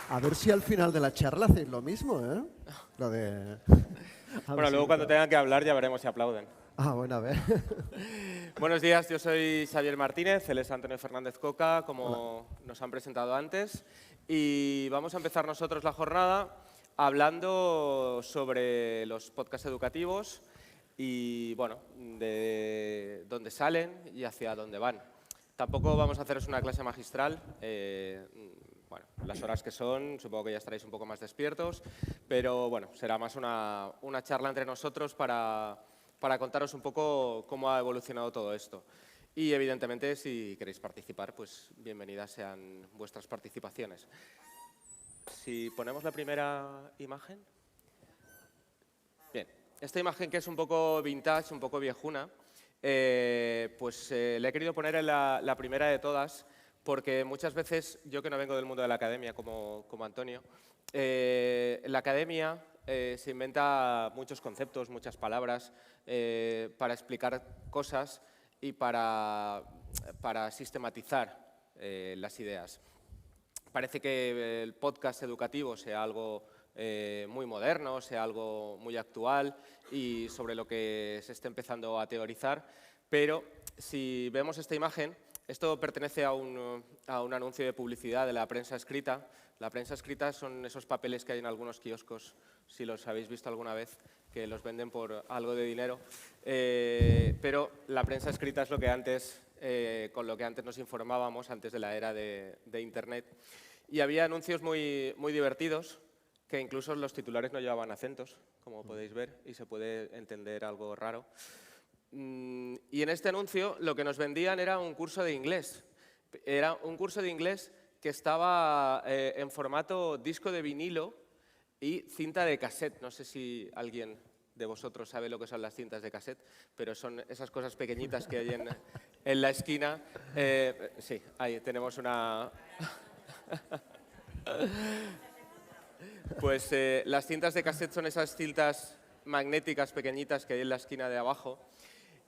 A ver si al final de la charla hacéis lo mismo, ¿eh? Lo de... Bueno, luego cuando tengan que hablar ya veremos si aplauden. Bueno, a ver. Buenos días, yo soy Xavier Martínez, él es Antonio Fernández Coca, como Hola. nos han presentado antes. Y vamos a empezar nosotros la jornada hablando sobre los podcasts educativos y, bueno, de dónde salen y hacia dónde van. Tampoco vamos a haceros una clase magistral. Bueno, las horas que son, supongo que ya estaréis un poco más despiertos, pero bueno, será más una charla entre nosotros para contaros un poco cómo ha evolucionado todo esto. Y evidentemente, si queréis participar, pues bienvenidas sean vuestras participaciones. Si ponemos la primera imagen. Bien, esta imagen que es un poco vintage, un poco viejuna, pues le he querido poner en la primera de todas, porque muchas veces, yo que no vengo del mundo de la academia como Antonio, en la academia se inventa muchos conceptos, muchas palabras para explicar cosas y para sistematizar las ideas. Parece que el podcast educativo sea algo muy moderno, sea algo muy actual y sobre lo que se está empezando a teorizar, pero si vemos esta imagen, esto pertenece a un anuncio de publicidad de la prensa escrita. La prensa escrita son esos papeles que hay en algunos kioscos, si los habéis visto alguna vez, que los venden por algo de dinero, pero la prensa escrita es lo que antes, con lo que antes nos informábamos, antes de la era de Internet. Y había anuncios muy divertidos, que incluso los titulares no llevaban acentos, como podéis ver, y se puede entender algo raro. Y en este anuncio lo que nos vendían era un curso de inglés. Era un curso de inglés que estaba en formato disco de vinilo y cinta de cassette. No sé si alguien de vosotros sabe lo que son las cintas de cassette, pero son esas cosas pequeñitas que hay en la esquina. Sí, ahí tenemos una... Pues las cintas de cassette son esas cintas magnéticas pequeñitas que hay en la esquina de abajo.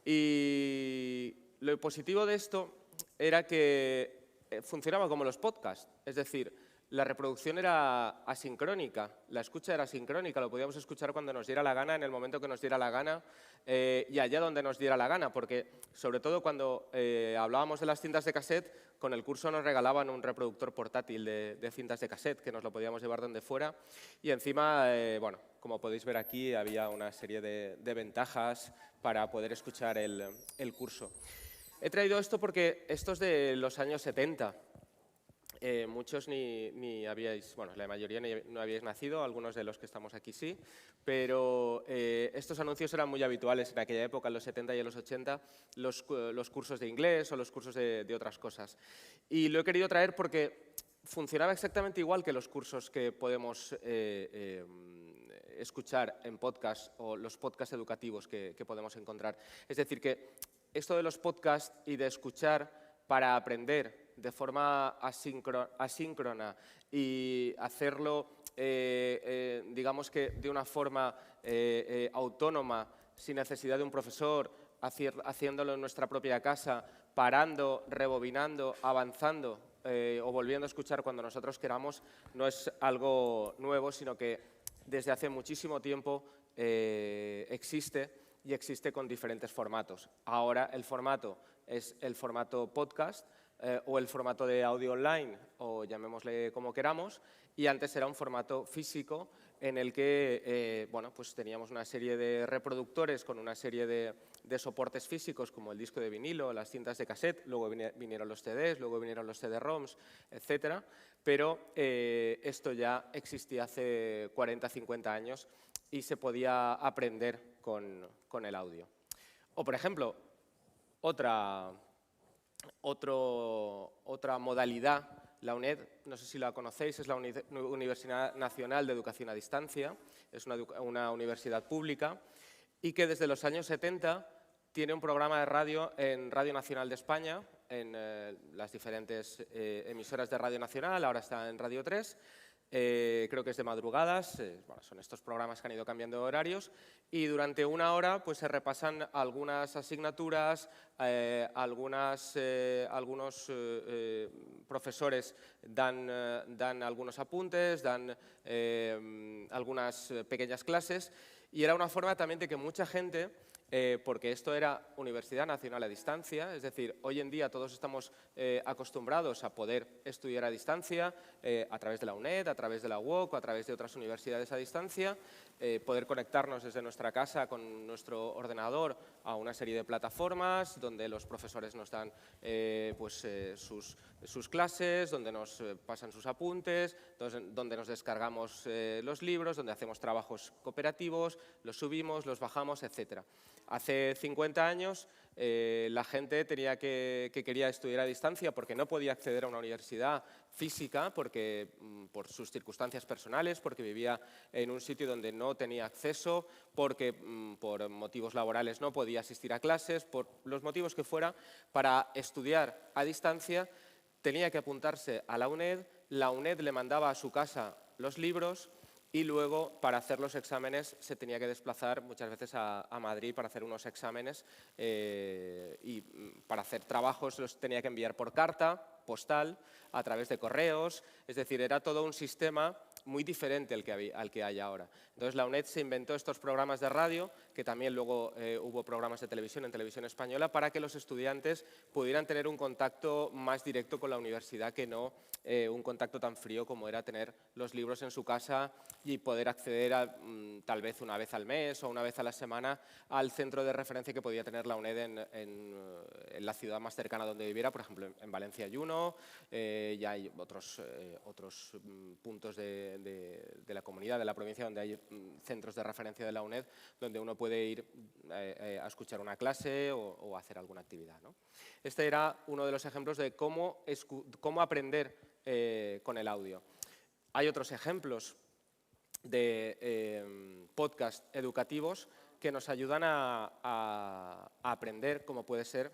Y lo positivo de esto era que funcionaba como los podcasts, es decir, la reproducción era asincrónica, la escucha era asincrónica, lo podíamos escuchar cuando nos diera la gana, en el momento que nos diera la gana y allá donde nos diera la gana, porque sobre todo cuando hablábamos de las cintas de cassette, con el curso nos regalaban un reproductor portátil de cintas de cassette que nos lo podíamos llevar donde fuera y encima, bueno, como podéis ver aquí, había una serie de ventajas para poder escuchar el curso. He traído esto porque esto es de los años 70. Muchos ni habíais, bueno, la mayoría no habíais nacido, algunos de los que estamos aquí sí, pero estos anuncios eran muy habituales en aquella época, en los 70 y en los 80, los cursos de inglés o los cursos de otras cosas. Y lo he querido traer porque funcionaba exactamente igual que los cursos que podemos escuchar en podcast o los podcasts educativos que podemos encontrar. Es decir, que esto de los podcasts y de escuchar para aprender de forma asíncrona y hacerlo, digamos que de una forma autónoma, sin necesidad de un profesor, haciéndolo en nuestra propia casa, parando, rebobinando, avanzando o volviendo a escuchar cuando nosotros queramos, no es algo nuevo, sino que desde hace muchísimo tiempo existe y existe con diferentes formatos. Ahora el formato es el formato podcast o el formato de audio online, o llamémosle como queramos, y antes era un formato físico en el que bueno, pues teníamos una serie de reproductores con una serie de soportes físicos como el disco de vinilo, las cintas de cassette, luego vinieron los CDs, luego vinieron los CD-ROMs, etcétera, pero esto ya existía hace 40, 50 años y se podía aprender con el audio. O, por ejemplo, otra modalidad, la UNED, no sé si la conocéis, es la Universidad Nacional de Educación a Distancia, es una universidad pública y que desde los años 70 tiene un programa de radio en Radio Nacional de España, en las diferentes emisoras de Radio Nacional, ahora está en Radio 3, creo que es de madrugadas, bueno, son estos programas que han ido cambiando de horarios, y durante una hora pues, se repasan algunas asignaturas, algunos profesores dan algunos apuntes, dan algunas pequeñas clases, y era una forma también de que mucha gente, porque esto era Universidad Nacional a Distancia, es decir, hoy en día todos estamos acostumbrados a poder estudiar a distancia, a través de la UNED, a través de la UOC, a través de otras universidades a distancia, poder conectarnos desde nuestra casa con nuestro ordenador a una serie de plataformas donde los profesores nos dan sus clases, donde nos pasan sus apuntes, donde nos descargamos los libros, donde hacemos trabajos cooperativos, los subimos, los bajamos, etc. Hace 50 años la gente que quería estudiar a distancia porque no podía acceder a una universidad física por sus circunstancias personales, porque vivía en un sitio donde no tenía acceso, porque por motivos laborales no podía asistir a clases, por los motivos que fuera, para estudiar a distancia tenía que apuntarse a la UNED le mandaba a su casa los libros y luego para hacer los exámenes se tenía que desplazar muchas veces a Madrid para hacer unos exámenes y para hacer trabajos los tenía que enviar por carta postal, a través de correos, es decir, era todo un sistema muy diferente al que hay ahora. Entonces la UNED se inventó estos programas de radio, que también luego hubo programas de televisión en Televisión Española, para que los estudiantes pudieran tener un contacto más directo con la universidad que no un contacto tan frío como era tener los libros en su casa y poder acceder tal vez una vez al mes o una vez a la semana al centro de referencia que podía tener la UNED en la ciudad más cercana donde viviera, por ejemplo en Valencia hay uno, ya hay otros puntos de la comunidad, de la provincia, donde hay centros de referencia de la UNED, donde uno puede ir a escuchar una clase o hacer alguna actividad, ¿no? Este era uno de los ejemplos de cómo aprender con el audio. Hay otros ejemplos de podcast educativos que nos ayudan a aprender, como puede ser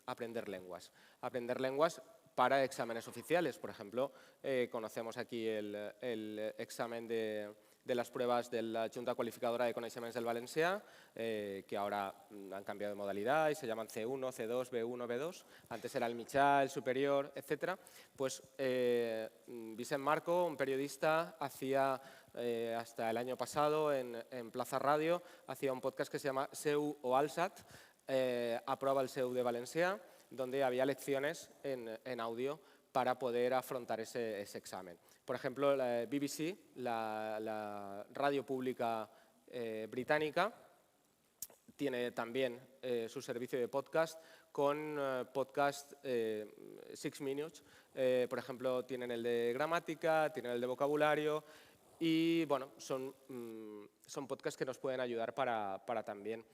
aprender lenguas. Aprender lenguas para exámenes oficiales. Por ejemplo, conocemos aquí el examen de las pruebas de la Junta Qualificadora de Coneixements del Valencià, que ahora han cambiado de modalidad y se llaman C1, C2, B1, B2. Antes era el mitjà, el superior, etc. Pues Vicent Marco, un periodista, hacía hasta el año pasado en Plaza Radio, hacía un podcast que se llama Seu o Alsat, a prova el Seu de Valencià, donde había lecciones en audio para poder afrontar ese examen. Por ejemplo, la BBC, la radio pública británica, tiene también su servicio de podcast con podcast 6 Minutes. Por ejemplo, tienen el de gramática, tienen el de vocabulario y bueno, son podcasts que nos pueden ayudar para también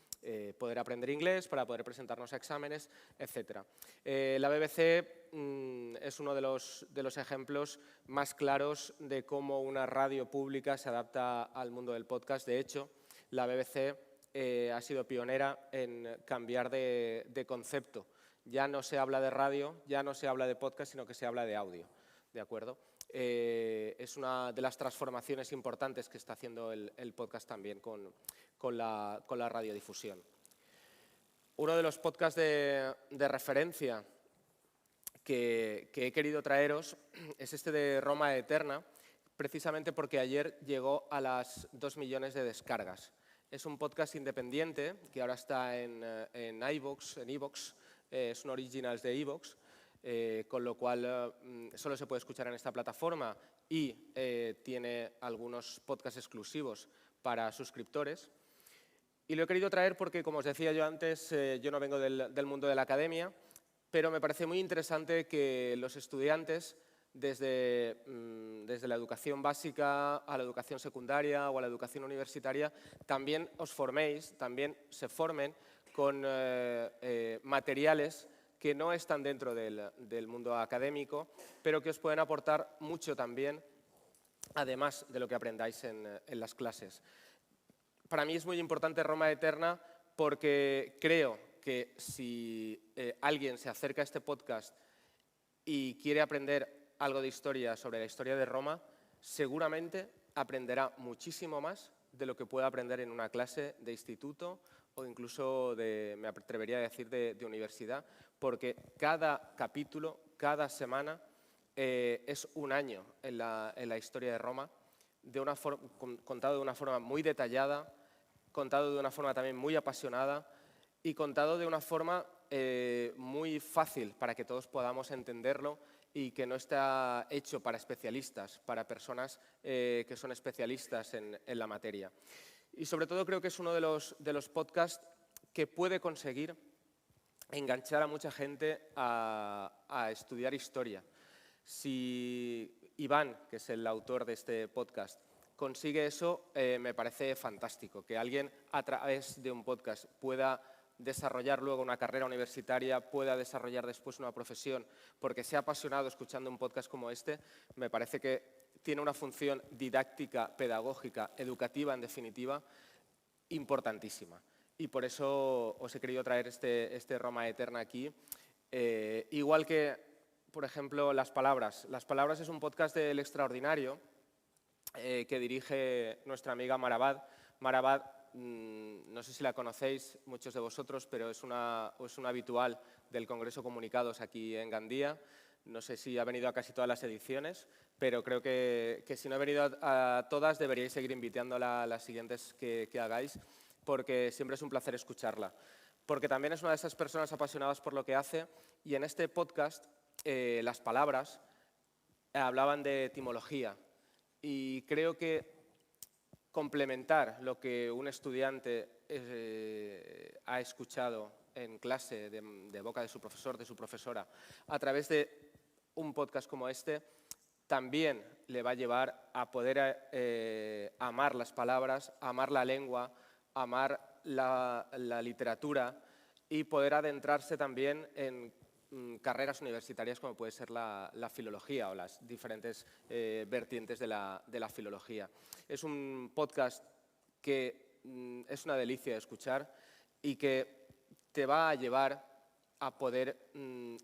poder aprender inglés, para poder presentarnos a exámenes, etc. La BBC es uno de los ejemplos más claros de cómo una radio pública se adapta al mundo del podcast. De hecho, la BBC ha sido pionera en cambiar de concepto. Ya no se habla de radio, ya no se habla de podcast, sino que se habla de audio, ¿de acuerdo? Es una de las transformaciones importantes que está haciendo el podcast también con la radiodifusión. Uno de los podcasts de referencia que he querido traeros es este de Roma Eterna, precisamente porque ayer llegó a las 2 millones de descargas. Es un podcast independiente que ahora está en iVoox, es un original de iVoox, con lo cual solo se puede escuchar en esta plataforma y tiene algunos podcasts exclusivos para suscriptores. Y lo he querido traer porque, como os decía yo antes, yo no vengo del mundo de la academia, pero me parece muy interesante que los estudiantes, desde la educación básica a la educación secundaria o a la educación universitaria, también os forméis, también se formen con materiales que no están dentro del mundo académico, pero que os pueden aportar mucho también, además de lo que aprendáis en las clases. Para mí es muy importante Roma Eterna porque creo que si alguien se acerca a este podcast y quiere aprender algo de historia sobre la historia de Roma, seguramente aprenderá muchísimo más de lo que pueda aprender en una clase de instituto o incluso, me atrevería a decir, de universidad, porque cada capítulo, cada semana, es un año en la historia de Roma, contado de una forma muy detallada, contado de una forma también muy apasionada y contado de una forma muy fácil para que todos podamos entenderlo y que no está hecho para especialistas, para personas que son especialistas en la materia. Y sobre todo creo que es uno de los podcasts que puede conseguir enganchar a mucha gente a estudiar historia. Si Iván, que es el autor de este podcast, consigue eso, me parece fantástico. Que alguien a través de un podcast pueda desarrollar luego una carrera universitaria, pueda desarrollar después una profesión, porque se ha apasionado escuchando un podcast como este, me parece que tiene una función didáctica, pedagógica, educativa, en definitiva, importantísima. Y por eso os he querido traer este Roma Eterna aquí. Igual que, por ejemplo, Las Palabras. Las Palabras es un podcast del Extraordinario que dirige nuestra amiga Marabad. Marabad, no sé si la conocéis muchos de vosotros, pero es una habitual del Congreso Comunicados aquí en Gandía. No sé si ha venido a casi todas las ediciones, pero creo que si no ha venido a todas, deberíais seguir invitándola a las siguientes que hagáis, porque siempre es un placer escucharla. Porque también es una de esas personas apasionadas por lo que hace, y en este podcast, Las Palabras, hablaban de etimología, y creo que complementar lo que un estudiante ha escuchado en clase de boca de su profesor, de su profesora, a través de un podcast como este, también le va a llevar a poder amar las palabras, amar la lengua, amar la literatura y poder adentrarse también en carreras universitarias como puede ser la filología o las diferentes vertientes de la filología. Es un podcast que es una delicia de escuchar y que te va a llevar a poder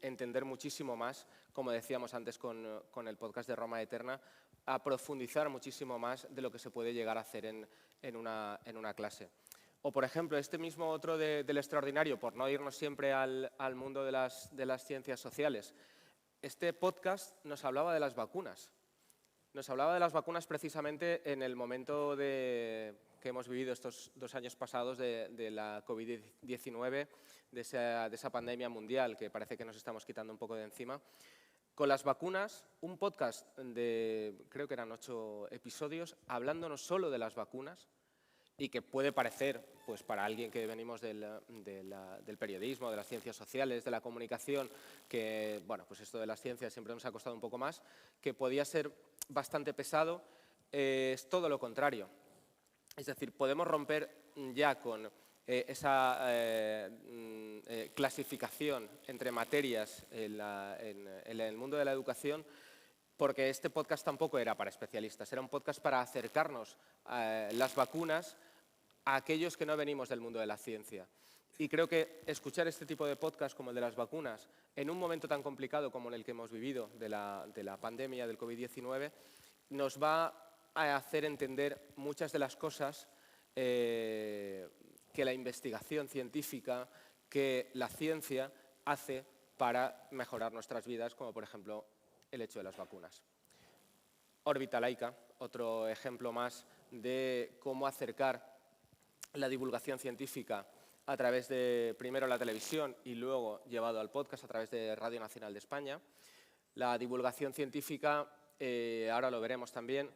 entender muchísimo más, como decíamos antes con el podcast de Roma Eterna, a profundizar muchísimo más de lo que se puede llegar a hacer en una clase. O, por ejemplo, este mismo otro del Extraordinario, por no irnos siempre al mundo de las ciencias sociales, este podcast nos hablaba de las vacunas. Nos hablaba de las vacunas precisamente en el momento que hemos vivido estos 2 años pasados de la COVID-19, de esa pandemia mundial que parece que nos estamos quitando un poco de encima. Con las vacunas, un podcast creo que eran 8 episodios, hablándonos solo de las vacunas, y que puede parecer, pues para alguien que venimos del periodismo, de las ciencias sociales, de la comunicación, que bueno, pues esto de las ciencias siempre nos ha costado un poco más, que podía ser bastante pesado, es todo lo contrario. Es decir, podemos romper ya con esa clasificación entre materias en el mundo de la educación, porque este podcast tampoco era para especialistas, era un podcast para acercarnos a las vacunas a aquellos que no venimos del mundo de la ciencia. Y creo que escuchar este tipo de podcast como el de las vacunas, en un momento tan complicado como en el que hemos vivido de la pandemia del COVID-19, nos va a hacer entender muchas de las cosas que la investigación científica, que la ciencia hace para mejorar nuestras vidas, como por ejemplo el hecho de las vacunas. Órbita Laica, otro ejemplo más de cómo acercar la divulgación científica a través de, primero, la televisión y luego llevado al podcast a través de Radio Nacional de España. La divulgación científica, ahora lo veremos también,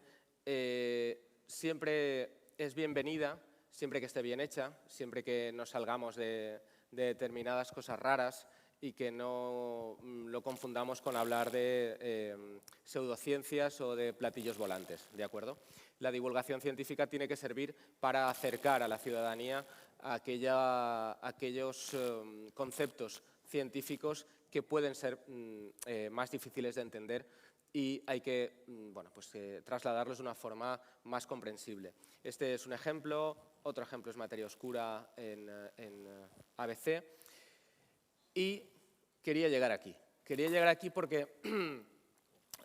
siempre es bienvenida, siempre que esté bien hecha, siempre que no salgamos de determinadas cosas raras y que no lo confundamos con hablar de pseudociencias o de platillos volantes, ¿de acuerdo? La divulgación científica tiene que servir para acercar a la ciudadanía a aquellos conceptos científicos que pueden ser más difíciles de entender y hay que trasladarlos de una forma más comprensible. Este es un ejemplo, otro ejemplo es Materia Oscura en ABC. Y quería llegar aquí porque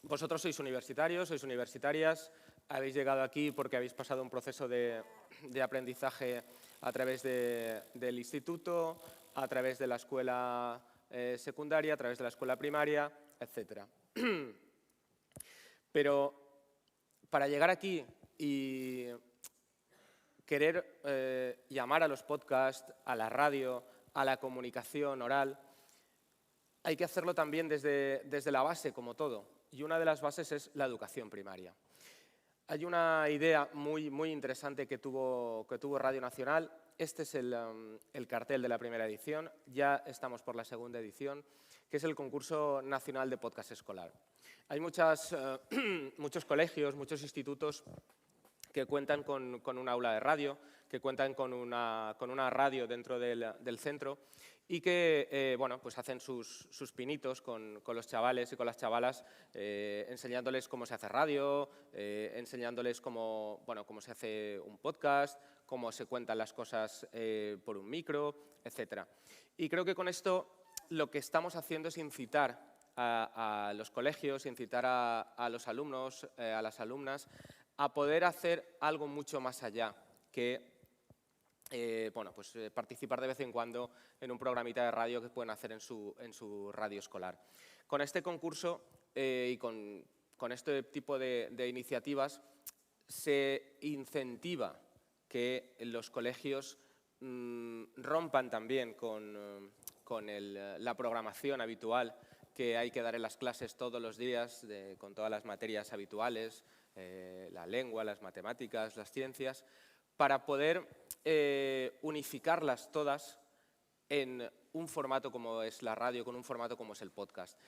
Vosotros sois universitarios, sois universitarias, habéis llegado aquí porque habéis pasado un proceso de aprendizaje a través del instituto, a través de la escuela secundaria, a través de la escuela primaria, etc. Pero para llegar aquí y querer llamar a los podcasts, a la radio, a la comunicación oral, hay que hacerlo también desde la base, como todo. Y una de las bases es la educación primaria. Hay una idea muy interesante que tuvo Radio Nacional. Este es el cartel de la primera edición. Ya estamos por la segunda edición, que es el concurso nacional de podcast escolar. Hay muchos colegios, muchos institutos que cuentan con un aula de radio, que cuentan con una radio dentro del centro y que bueno, pues hacen sus pinitos con los chavales y con las chavalas, enseñándoles cómo se hace radio, enseñándoles cómo se hace un podcast, cómo se cuentan las cosas por un micro, etc. Y creo que con esto lo que estamos haciendo es incitar a los colegios, incitar a los alumnos, a las alumnas, a poder hacer algo mucho más allá que participar de vez en cuando en un programita de radio que pueden hacer en su radio escolar. Con este concurso y con este tipo de iniciativas se incentiva que los colegios rompan también con la programación habitual que hay que dar en las clases todos los días, con todas las materias habituales, la lengua, las matemáticas, las ciencias, para poder unificarlas todas en un formato como es la radio, con un formato como es el podcast.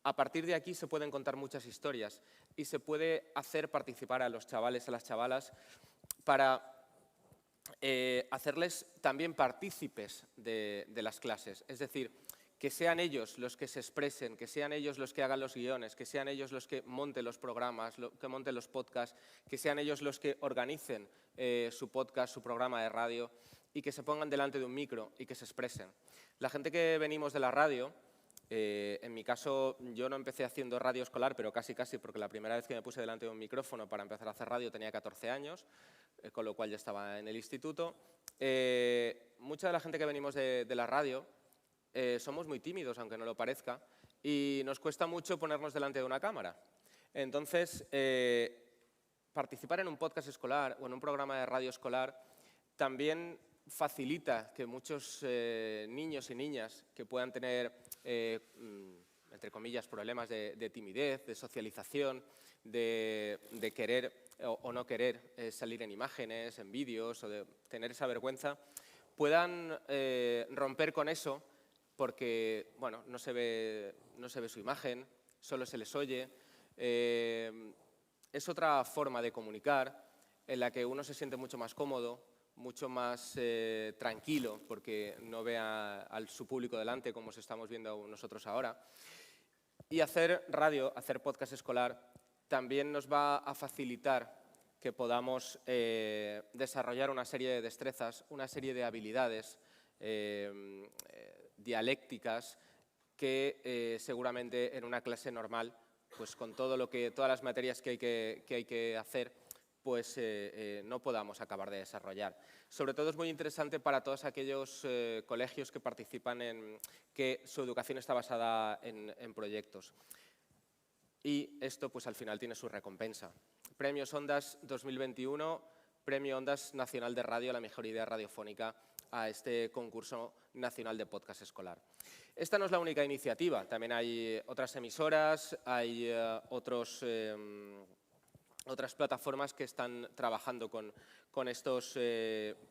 A partir de aquí se pueden contar muchas historias y se puede hacer participar a los chavales, a las chavalas, para hacerles también partícipes de las clases. Es decir, que sean ellos los que se expresen, que sean ellos los que hagan los guiones, que sean ellos los que monten los programas, que monten los podcasts, que sean ellos los que organicen su podcast, su programa de radio y que se pongan delante de un micro y que se expresen. La gente que venimos de la radio, en mi caso yo no empecé haciendo radio escolar, pero casi, porque la primera vez que me puse delante de un micrófono para empezar a hacer radio tenía 14 años, con lo cual ya estaba en el instituto. Mucha de la gente que venimos de la radio somos muy tímidos, aunque no lo parezca, y nos cuesta mucho ponernos delante de una cámara. Entonces, participar en un podcast escolar o en un programa de radio escolar también facilita que muchos niños y niñas que puedan tener, entre comillas, problemas de timidez, de socialización, de querer o no querer salir en imágenes, en vídeos, o de tener esa vergüenza, puedan romper con eso, porque bueno, no se ve su imagen, solo se les oye. Es otra forma de comunicar en la que uno se siente mucho más cómodo, mucho más tranquilo, porque no ve a su público delante como os estamos viendo nosotros ahora. Y hacer radio, hacer podcast escolar, también nos va a facilitar que podamos desarrollar una serie de destrezas, una serie de habilidades dialécticas que seguramente en una clase normal, pues con todas las materias que hay que hacer, pues no podamos acabar de desarrollar. Sobre todo es muy interesante para todos aquellos colegios que participan que su educación está basada en proyectos. Y esto pues al final tiene su recompensa. Premios Ondas 2021, Premio Ondas Nacional de Radio a la mejor idea radiofónica a este concurso nacional de podcast escolar. Esta no es la única iniciativa, también hay otras emisoras, hay otras plataformas que están trabajando con estos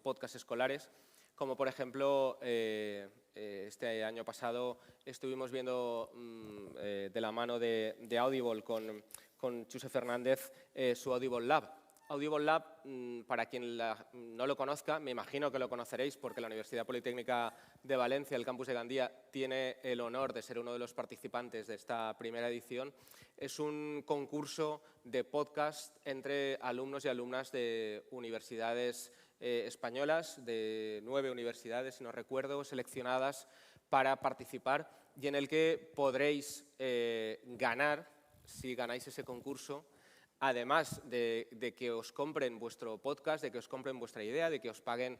podcasts escolares, como por ejemplo este año pasado estuvimos viendo de la mano de Audible con Chuse Fernández su Audible Lab. Audible Lab, para quien no lo conozca, me imagino que lo conoceréis porque la Universidad Politécnica de Valencia, el campus de Gandía, tiene el honor de ser uno de los participantes de esta primera edición. Es un concurso de podcast entre alumnos y alumnas de universidades españolas, de 9 universidades, si no recuerdo, seleccionadas para participar y en el que podréis ganar si ganáis ese concurso, además de que os compren vuestro podcast, de que os compren vuestra idea, de que os paguen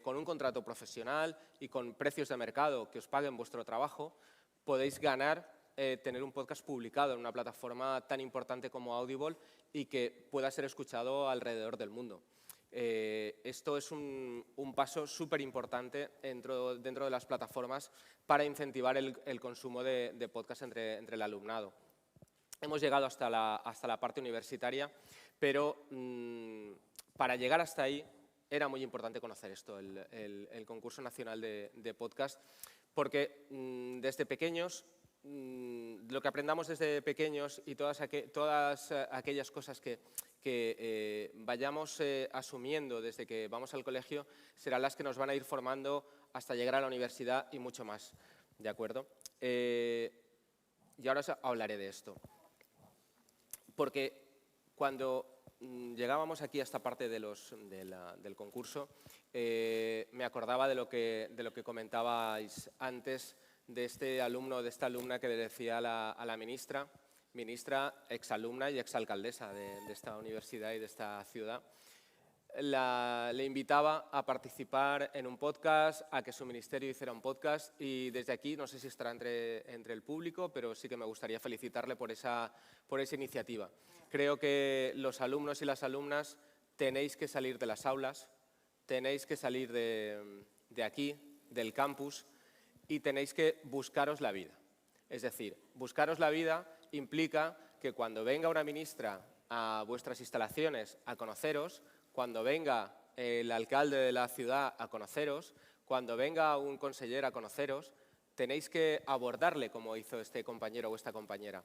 con un contrato profesional y con precios de mercado, que os paguen vuestro trabajo, podéis ganar tener un podcast publicado en una plataforma tan importante como Audible y que pueda ser escuchado alrededor del mundo. Esto es un paso súper importante dentro de las plataformas para incentivar el consumo de podcast entre el alumnado. Hemos llegado hasta la parte universitaria, pero para llegar hasta ahí era muy importante conocer esto, el concurso nacional de podcast, porque desde pequeños, lo que aprendamos desde pequeños y todas aquellas cosas que vayamos asumiendo desde que vamos al colegio serán las que nos van a ir formando hasta llegar a la universidad y mucho más, ¿de acuerdo? Y ahora os hablaré de esto. Porque cuando llegábamos aquí a esta parte del concurso, me acordaba de lo que comentabais antes de este alumno o de esta alumna que le decía a la ministra, exalumna y exalcaldesa de esta universidad y de esta ciudad, le invitaba a participar en un podcast, a que su ministerio hiciera un podcast y desde aquí, no sé si estará entre el público, pero sí que me gustaría felicitarle por esa iniciativa. Creo que los alumnos y las alumnas tenéis que salir de las aulas, tenéis que salir de aquí, del campus, y tenéis que buscaros la vida. Es decir, buscaros la vida implica que cuando venga una ministra a vuestras instalaciones a conoceros, cuando venga el alcalde de la ciudad a conoceros, cuando venga un consejero a conoceros, tenéis que abordarle como hizo este compañero o esta compañera.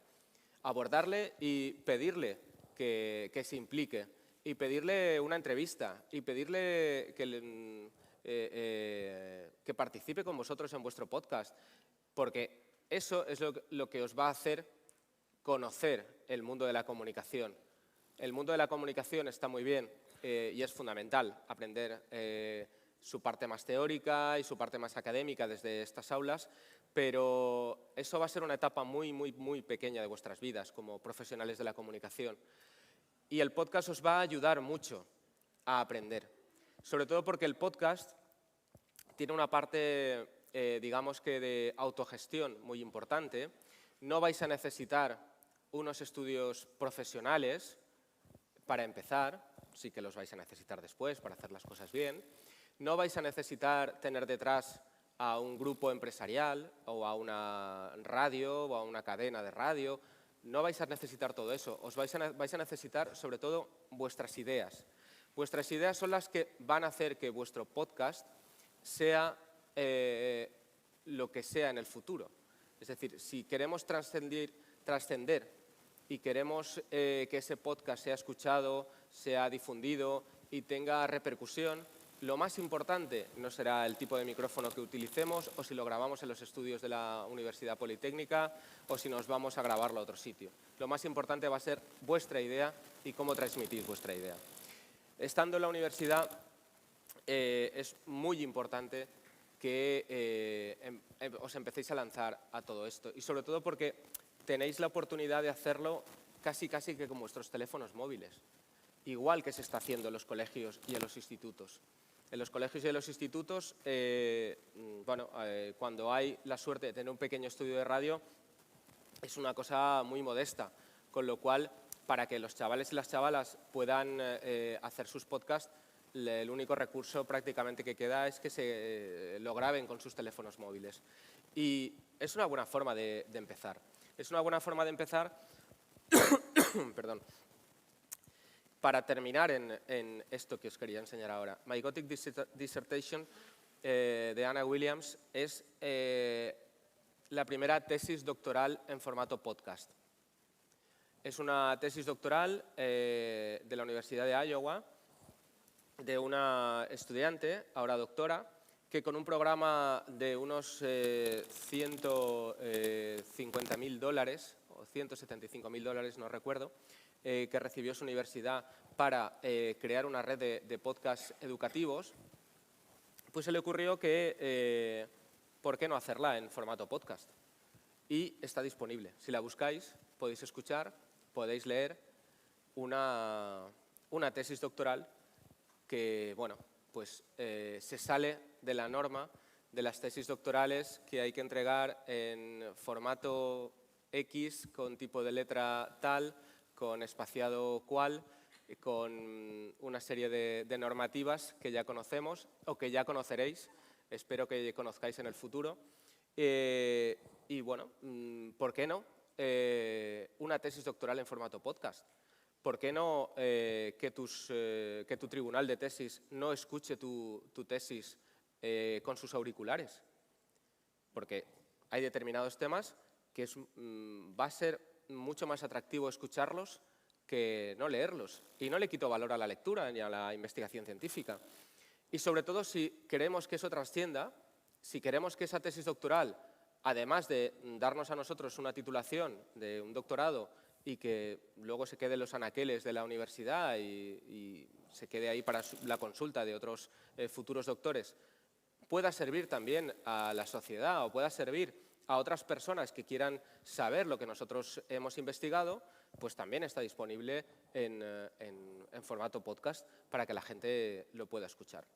Abordarle y pedirle que se implique, y pedirle una entrevista, y pedirle que participe con vosotros en vuestro podcast, porque eso es lo que os va a hacer conocer el mundo de la comunicación. El mundo de la comunicación está muy bien y es fundamental aprender su parte más teórica y su parte más académica desde estas aulas, pero eso va a ser una etapa muy, muy, muy pequeña de vuestras vidas como profesionales de la comunicación. Y el podcast os va a ayudar mucho a aprender, sobre todo porque el podcast tiene una parte, digamos que de autogestión muy importante. No vais a necesitar unos estudios profesionales para empezar, sí que los vais a necesitar después para hacer las cosas bien. No vais a necesitar tener detrás a un grupo empresarial o a una radio o a una cadena de radio. No vais a necesitar todo eso. Vais a necesitar, sobre todo, vuestras ideas. Vuestras ideas son las que van a hacer que vuestro podcast sea lo que sea en el futuro. Es decir, si queremos trascender y queremos que ese podcast sea escuchado, sea difundido y tenga repercusión, lo más importante no será el tipo de micrófono que utilicemos o si lo grabamos en los estudios de la Universidad Politécnica o si nos vamos a grabarlo a otro sitio. Lo más importante va a ser vuestra idea y cómo transmitís vuestra idea. Estando en la universidad es muy importante que os empecéis a lanzar a todo esto y sobre todo porque tenéis la oportunidad de hacerlo casi que con vuestros teléfonos móviles, igual que se está haciendo en los colegios y en los institutos. En los colegios y en los institutos, cuando hay la suerte de tener un pequeño estudio de radio, es una cosa muy modesta, con lo cual, para que los chavales y las chavalas puedan hacer sus podcasts, el único recurso prácticamente que queda es que lo graben con sus teléfonos móviles. Y es una buena forma de empezar. Es una buena forma de empezar perdón. Para terminar en esto que os quería enseñar ahora, My Gothic Dissertation de Anna Williams es la primera tesis doctoral en formato podcast. Es una tesis doctoral de la Universidad de Iowa, de una estudiante, ahora doctora, que con un programa de unos $150.000 o $175.000, no recuerdo, que recibió su universidad para crear una red de podcasts educativos, pues se le ocurrió que ¿por qué no hacerla en formato podcast? y está disponible. Si la buscáis, podéis escuchar, podéis leer una tesis doctoral que, bueno, pues se sale de la norma de las tesis doctorales que hay que entregar en formato X, con tipo de letra tal, con espaciado cual, con una serie de normativas que ya conocemos o que ya conoceréis, espero que conozcáis en el futuro. Y bueno, ¿por qué no una tesis doctoral en formato podcast? ¿Por qué no que tu tribunal de tesis no escuche tu tesis con sus auriculares? Porque hay determinados temas que va a ser mucho más atractivo escucharlos que no leerlos. Y no le quito valor a la lectura ni a la investigación científica. Y sobre todo, si queremos que eso trascienda, si queremos que esa tesis doctoral, además de darnos a nosotros una titulación de un doctorado y que luego se quede en los anaqueles de la universidad y se quede ahí para la consulta de otros futuros doctores, pueda servir también a la sociedad o pueda servir a otras personas que quieran saber lo que nosotros hemos investigado, pues también está disponible en formato podcast para que la gente lo pueda escuchar.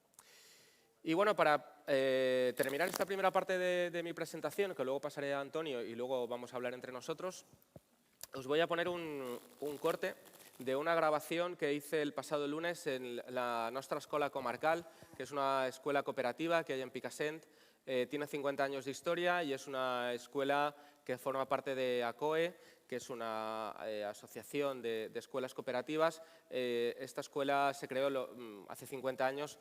Y bueno, para terminar esta primera parte de mi presentación, que luego pasaré a Antonio y luego vamos a hablar entre nosotros, os voy a poner un corte de una grabación que hice el pasado lunes en la Nostra Escola Comarcal, que es una escuela cooperativa que hay en Picassent. Tiene 50 años de historia y es una escuela que forma parte de ACOE, que es una asociación de escuelas cooperativas. Esta escuela se creó hace 50 años,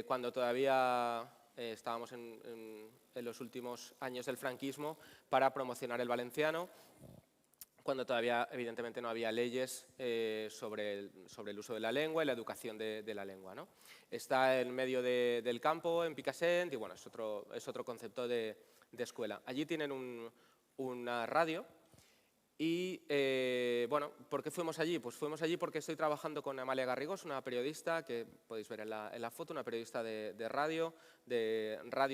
cuando todavía estábamos en los últimos años del franquismo, para promocionar el valenciano, cuando todavía, evidentemente, no había leyes sobre el uso de la lengua y la educación de la lengua, ¿no? Está en medio del campo, en Picassent, y bueno, es otro concepto de escuela. Allí tienen una radio. Y, bueno, ¿por qué fuimos allí? Pues fuimos allí porque estoy trabajando con Amalia Garrigós, una periodista que podéis ver en la foto, una periodista de Radio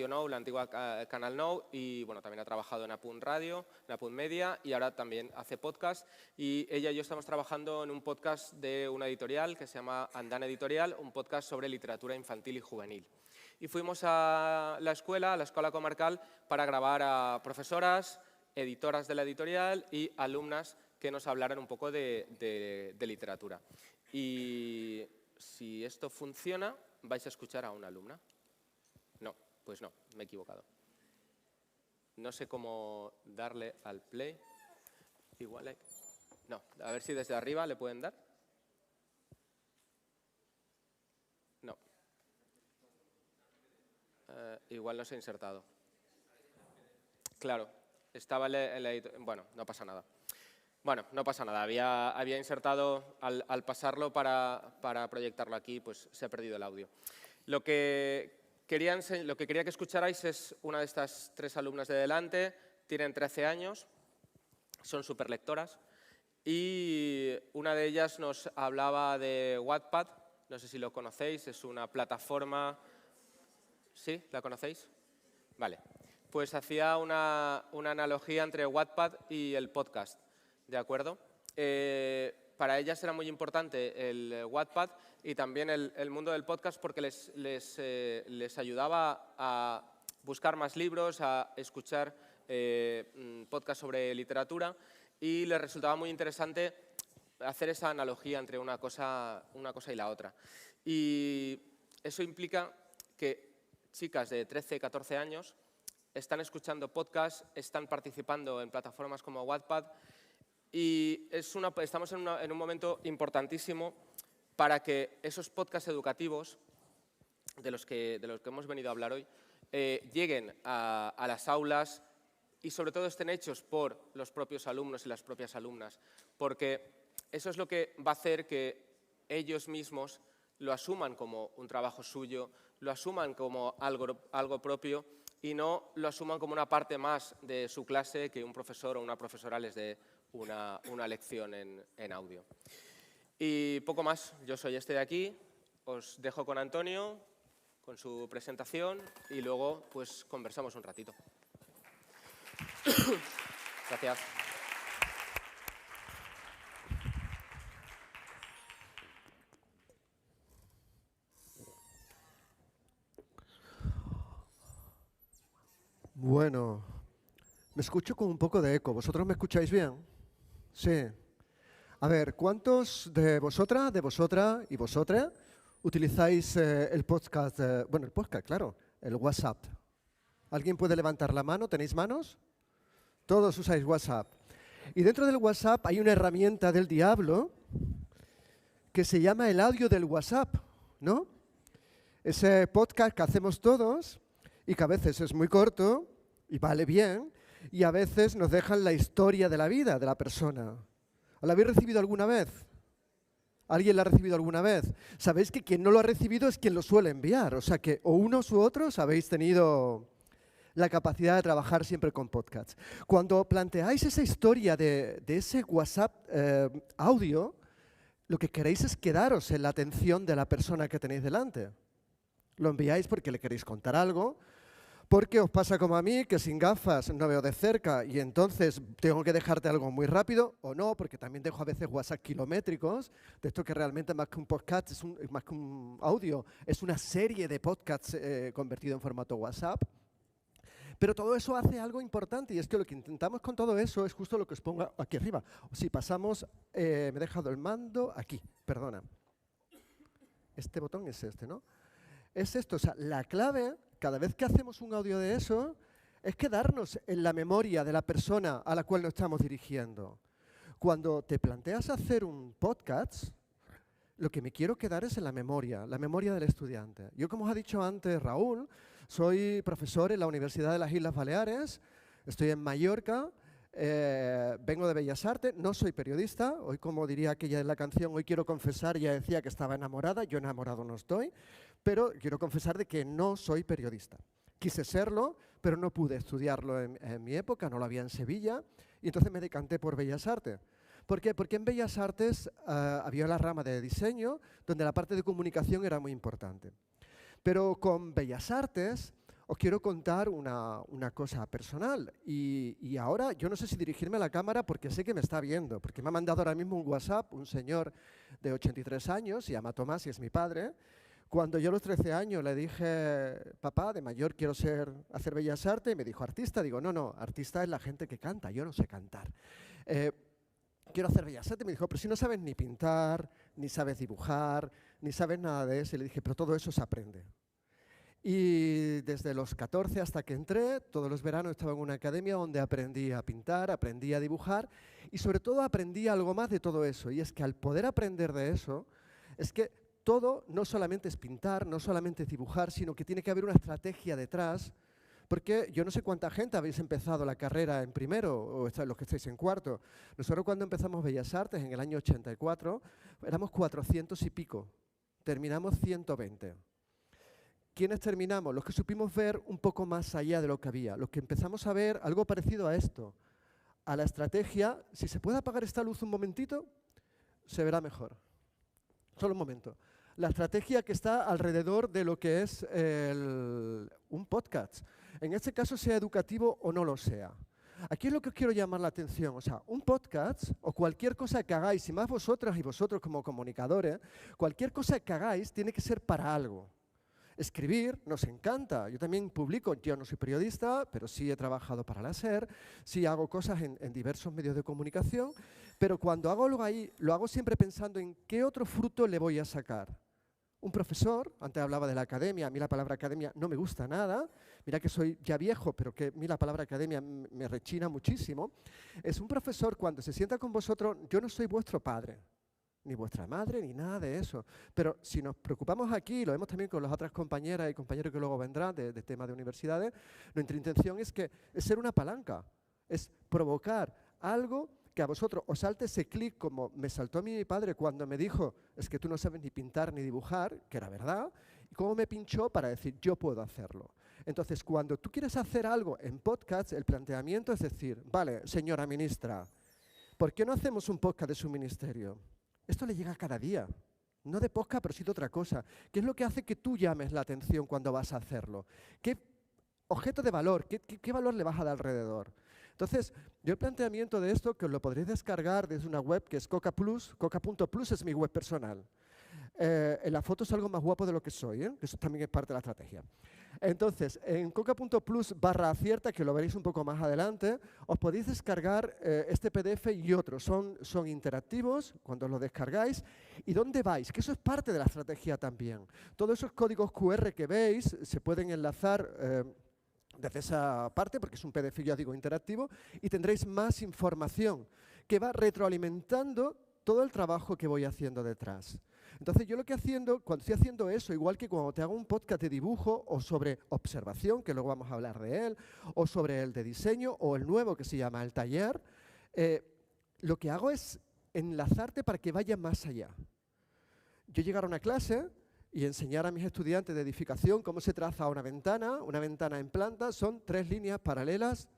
Now, la antigua Canal Now, y bueno, también ha trabajado en Apunt Radio, en Apunt Media, y ahora también hace podcast. Y ella y yo estamos trabajando en un podcast de una editorial que se llama Andana Editorial, un podcast sobre literatura infantil y juvenil. Y fuimos a la escuela comarcal, para grabar a profesoras, editoras de la editorial y alumnas que nos hablaran un poco de literatura. Y si esto funciona, vais a escuchar a una alumna. No, pues no, me he equivocado. No sé cómo darle al play. Igual hay... No, a ver si desde arriba le pueden dar. No. Igual no se ha insertado. Claro. Estaba bueno, no pasa nada. Bueno, no pasa nada. Había insertado, al pasarlo para proyectarlo aquí, pues se ha perdido el audio. Lo que quería que escucharais es una de estas tres alumnas de delante. Tienen 13 años, son superlectoras, y una de ellas nos hablaba de Wattpad. No sé si lo conocéis, es una plataforma... ¿Sí? ¿La conocéis? Vale. Pues hacía una analogía entre Wattpad y el podcast, ¿de acuerdo? Para ellas era muy importante el Wattpad y también el mundo del podcast, porque les ayudaba a buscar más libros, a escuchar podcasts sobre literatura, y les resultaba muy interesante hacer esa analogía entre una cosa y la otra. Y eso implica que chicas de 13, 14 años están escuchando podcasts, están participando en plataformas como Wattpad, y estamos en un momento importantísimo para que esos podcasts educativos de los que hemos venido a hablar hoy lleguen a las aulas y sobre todo estén hechos por los propios alumnos y las propias alumnas, porque eso es lo que va a hacer que ellos mismos lo asuman como un trabajo suyo, lo asuman como algo propio, y no lo asuman como una parte más de su clase que un profesor o una profesora les dé una lección en audio. Y poco más, yo soy este de aquí, os dejo con Antonio, con su presentación, y luego pues conversamos un ratito. Gracias. Bueno, me escucho con un poco de eco. ¿Vosotros me escucháis bien? Sí. A ver, ¿cuántos de vosotras y vosotras utilizáis el podcast? Bueno, el podcast, claro, el WhatsApp. ¿Alguien puede levantar la mano? ¿Tenéis manos? Todos usáis WhatsApp. Y dentro del WhatsApp hay una herramienta del diablo que se llama el audio del WhatsApp, ¿no? Ese podcast que hacemos todos y que a veces es muy corto y vale bien y a veces nos dejan la historia de la vida de la persona. ¿La habéis recibido alguna vez? ¿Alguien la ha recibido alguna vez? Sabéis que quien no lo ha recibido es quien lo suele enviar. O sea que o unos u otros habéis tenido la capacidad de trabajar siempre con podcasts. Cuando planteáis esa historia de ese WhatsApp audio, lo que queréis es quedaros en la atención de la persona que tenéis delante. Lo enviáis porque le queréis contar algo, porque os pasa como a mí, que sin gafas no veo de cerca y entonces tengo que dejarte algo muy rápido, o no, porque también dejo a veces WhatsApp kilométricos, de esto que realmente más que un podcast, más que un audio, es una serie de podcasts convertido en formato WhatsApp. Pero todo eso hace algo importante y es que lo que intentamos con todo eso es justo lo que os pongo aquí arriba. Si pasamos, me he dejado el mando aquí, perdona. Este botón es este, ¿no? Es esto, o sea, la clave, cada vez que hacemos un audio de eso, es quedarnos en la memoria de la persona a la cual nos estamos dirigiendo. Cuando te planteas hacer un podcast, lo que me quiero quedar es en la memoria del estudiante. Yo, como os ha dicho antes Raúl, soy profesor en la Universidad de las Islas Baleares, estoy en Mallorca, vengo de Bellas Artes, no soy periodista, hoy como diría aquella de la canción, hoy quiero confesar, ya decía que estaba enamorada, yo enamorado no estoy, pero quiero confesar de que no soy periodista. Quise serlo, pero no pude estudiarlo en mi época, no lo había en Sevilla, y entonces me decanté por Bellas Artes. ¿Por qué? Porque en Bellas Artes había la rama de diseño, donde la parte de comunicación era muy importante. Pero con Bellas Artes os quiero contar una cosa personal. Y ahora yo no sé si dirigirme a la cámara porque sé que me está viendo, porque me ha mandado ahora mismo un WhatsApp, un señor de 83 años, se llama Tomás y es mi padre. Cuando yo a los 13 años le dije, papá, de mayor quiero hacer Bellas Artes, y me dijo, ¿artista? Digo, no, artista es la gente que canta, yo no sé cantar. Quiero hacer Bellas Artes. Me dijo, pero si no sabes ni pintar, ni sabes dibujar, ni sabes nada de eso. Y le dije, pero todo eso se aprende. Y desde los 14 hasta que entré, todos los veranos estaba en una academia donde aprendí a pintar, aprendí a dibujar y sobre todo aprendí algo más de todo eso. Y es que al poder aprender de eso, es que todo no solamente es pintar, no solamente es dibujar, sino que tiene que haber una estrategia detrás. Porque yo no sé cuánta gente habéis empezado la carrera en primero o los que estáis en cuarto. Nosotros cuando empezamos Bellas Artes en el año 84 éramos 400 y pico. Terminamos 120. ¿Quiénes terminamos? Los que supimos ver un poco más allá de lo que había. Los que empezamos a ver algo parecido a esto. A la estrategia, si se puede apagar esta luz un momentito, se verá mejor. Solo un momento. La estrategia que está alrededor de lo que es un podcast. En este caso, sea educativo o no lo sea. Aquí es lo que os quiero llamar la atención. O sea, un podcast o cualquier cosa que hagáis, y más vosotras y vosotros como comunicadores, cualquier cosa que hagáis tiene que ser para algo. Escribir nos encanta. Yo también publico, yo no soy periodista, pero sí he trabajado para la SER, sí hago cosas en diversos medios de comunicación, pero cuando hago algo ahí, lo hago siempre pensando en qué otro fruto le voy a sacar. Un profesor, antes hablaba de la academia, a mí la palabra academia no me gusta nada, mira que soy ya viejo, pero que a mí la palabra academia me rechina muchísimo. Es un profesor cuando se sienta con vosotros, yo no soy vuestro padre, ni vuestra madre, ni nada de eso. Pero si nos preocupamos aquí, lo vemos también con las otras compañeras y compañeros que luego vendrán de temas de universidades, nuestra intención es ser una palanca, es provocar algo que a vosotros os salte ese clic como me saltó a mí mi padre cuando me dijo, es que tú no sabes ni pintar ni dibujar, que era verdad, y cómo me pinchó para decir, yo puedo hacerlo. Entonces, cuando tú quieres hacer algo en podcast, el planteamiento es decir, vale, señora ministra, ¿por qué no hacemos un podcast de su ministerio? Esto le llega cada día. No de podcast, pero sí de otra cosa. ¿Qué es lo que hace que tú llames la atención cuando vas a hacerlo? ¿Qué objeto de valor, qué valor le vas a dar alrededor? Entonces, yo el planteamiento de esto, que os lo podréis descargar desde una web que es Coca Plus, coca.plus es mi web personal. En la foto salgo más guapo de lo que soy, que eso también es parte de la estrategia. Entonces, en coca.plus/acierta, que lo veréis un poco más adelante, os podéis descargar este PDF y otros. Son interactivos cuando los descargáis. ¿Y dónde vais? Que eso es parte de la estrategia también. Todos esos códigos QR que veis se pueden enlazar desde esa parte, porque es un PDF, ya digo, interactivo, y tendréis más información que va retroalimentando todo el trabajo que voy haciendo detrás. Entonces, yo cuando estoy haciendo eso, igual que cuando te hago un podcast de dibujo o sobre observación, que luego vamos a hablar de él, o sobre el de diseño, o el nuevo que se llama el taller, lo que hago es enlazarte para que vaya más allá. Yo llegar a una clase y enseñar a mis estudiantes de edificación cómo se traza una ventana en planta, son 3 líneas paralelas,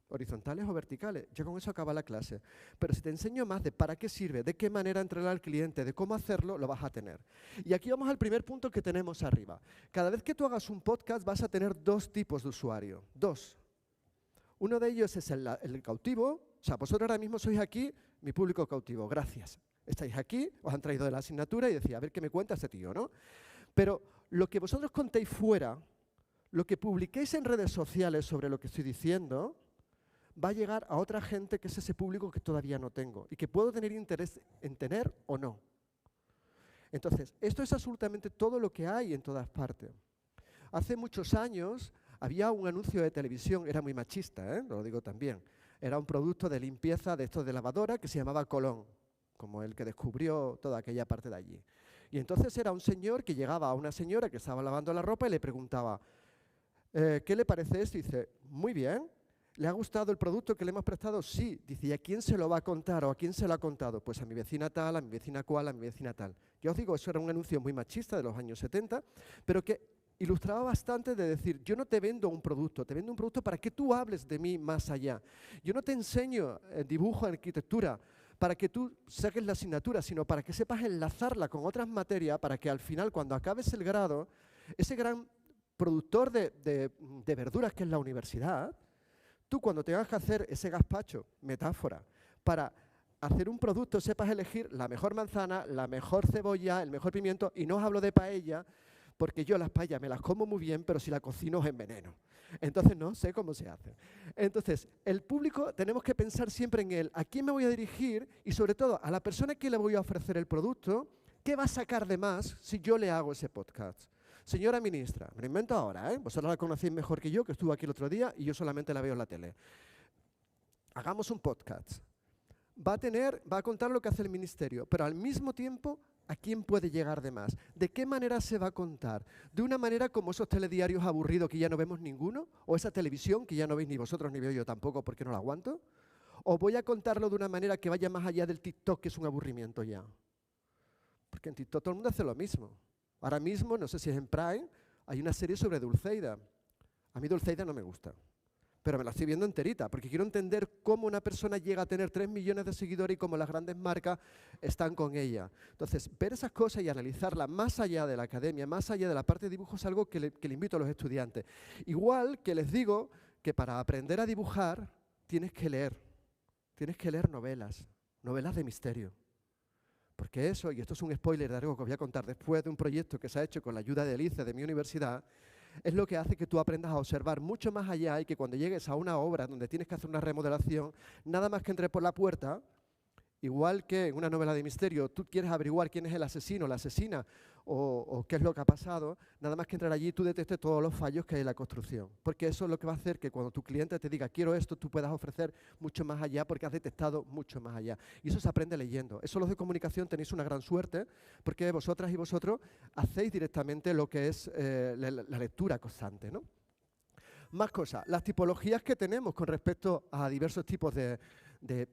horizontales o verticales. Ya con eso acaba la clase. Pero si te enseño más de para qué sirve, de qué manera entrenar al cliente, de cómo hacerlo, lo vas a tener. Y aquí vamos al primer punto que tenemos arriba. Cada vez que tú hagas un podcast vas a tener 2 tipos de usuario. 2. Uno de ellos es el cautivo. O sea, vosotros ahora mismo sois aquí, mi público cautivo. Gracias. Estáis aquí, os han traído de la asignatura y decía, a ver qué me cuenta este tío, ¿no? Pero lo que vosotros contéis fuera, lo que publiquéis en redes sociales sobre lo que estoy diciendo, va a llegar a otra gente que es ese público que todavía no tengo y que puedo tener interés en tener o no. Entonces, esto es absolutamente todo lo que hay en todas partes. Hace muchos años había un anuncio de televisión, era muy machista, lo digo también. Era un producto de limpieza de estos de lavadora que se llamaba Colón, como el que descubrió toda aquella parte de allí. Y entonces era un señor que llegaba a una señora que estaba lavando la ropa y le preguntaba, ¿qué le parece esto? Y dice, muy bien. ¿Le ha gustado el producto que le hemos prestado? Sí. Dice, ¿y a quién se lo va a contar o a quién se lo ha contado? Pues a mi vecina tal, a mi vecina cual, a mi vecina tal. Ya os digo, eso era un anuncio muy machista de los años 70, pero que ilustraba bastante de decir, yo no te vendo un producto, te vendo un producto para que tú hables de mí más allá. Yo no te enseño dibujo, arquitectura, para que tú saques la asignatura, sino para que sepas enlazarla con otras materias, para que al final, cuando acabes el grado, ese gran productor de verduras que es la universidad, tú cuando tengas que hacer ese gazpacho, metáfora, para hacer un producto sepas elegir la mejor manzana, la mejor cebolla, el mejor pimiento, y no os hablo de paella, porque yo las paellas me las como muy bien, pero si la cocino os enveneno. Entonces no sé cómo se hace. Entonces, el público tenemos que pensar siempre en él, a quién me voy a dirigir y sobre todo a la persona que le voy a ofrecer el producto, ¿qué va a sacar de más si yo le hago ese podcast? Señora ministra, me lo invento ahora, vosotros la conocéis mejor que yo, que estuvo aquí el otro día y yo solamente la veo en la tele. Hagamos un podcast. Va a contar lo que hace el ministerio, pero al mismo tiempo, ¿a quién puede llegar de más? ¿De qué manera se va a contar? ¿De una manera como esos telediarios aburridos que ya no vemos ninguno? ¿O esa televisión que ya no veis ni vosotros ni veo yo tampoco porque no la aguanto? ¿O voy a contarlo de una manera que vaya más allá del TikTok, que es un aburrimiento ya? Porque en TikTok todo el mundo hace lo mismo. Ahora mismo, no sé si es en Prime, hay una serie sobre Dulceida. A mí Dulceida no me gusta, pero me la estoy viendo enterita, porque quiero entender cómo una persona llega a tener 3 millones de seguidores y cómo las grandes marcas están con ella. Entonces, ver esas cosas y analizarlas más allá de la academia, más allá de la parte de dibujo, es algo que le invito a los estudiantes. Igual que les digo que para aprender a dibujar tienes que leer novelas de misterio. Porque eso, y esto es un spoiler de algo que os voy a contar después de un proyecto que se ha hecho con la ayuda de Elice de mi universidad, es lo que hace que tú aprendas a observar mucho más allá y que cuando llegues a una obra donde tienes que hacer una remodelación, nada más que entres por la puerta, igual que en una novela de misterio, tú quieres averiguar quién es el asesino, la asesina o qué es lo que ha pasado, nada más que entrar allí tú detectes todos los fallos que hay en la construcción. Porque eso es lo que va a hacer que cuando tu cliente te diga quiero esto, tú puedas ofrecer mucho más allá porque has detectado mucho más allá. Y eso se aprende leyendo. Eso los de comunicación tenéis una gran suerte porque vosotras y vosotros hacéis directamente lo que es la lectura constante, ¿no? Más cosas, las tipologías que tenemos con respecto a diversos tipos de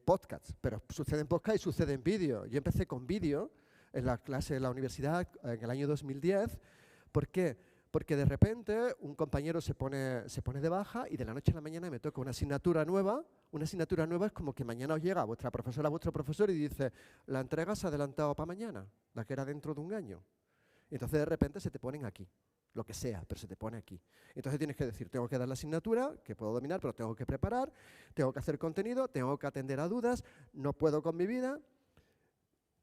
podcasts, pero sucede en podcast y sucede en vídeo. Yo empecé con vídeo en la clase de la universidad en el año 2010. ¿Por qué? Porque de repente un compañero se pone de baja y de la noche a la mañana me toca una asignatura nueva. Una asignatura nueva es como que mañana os llega vuestra profesora, vuestro profesor y dice, la entrega se ha adelantado para mañana, la que era dentro de un año. Y entonces de repente se te ponen aquí. lo que sea, pero se te pone aquí. Entonces tienes que decir, tengo que dar la asignatura, que puedo dominar, pero tengo que preparar, tengo que hacer contenido, tengo que atender a dudas, no puedo con mi vida.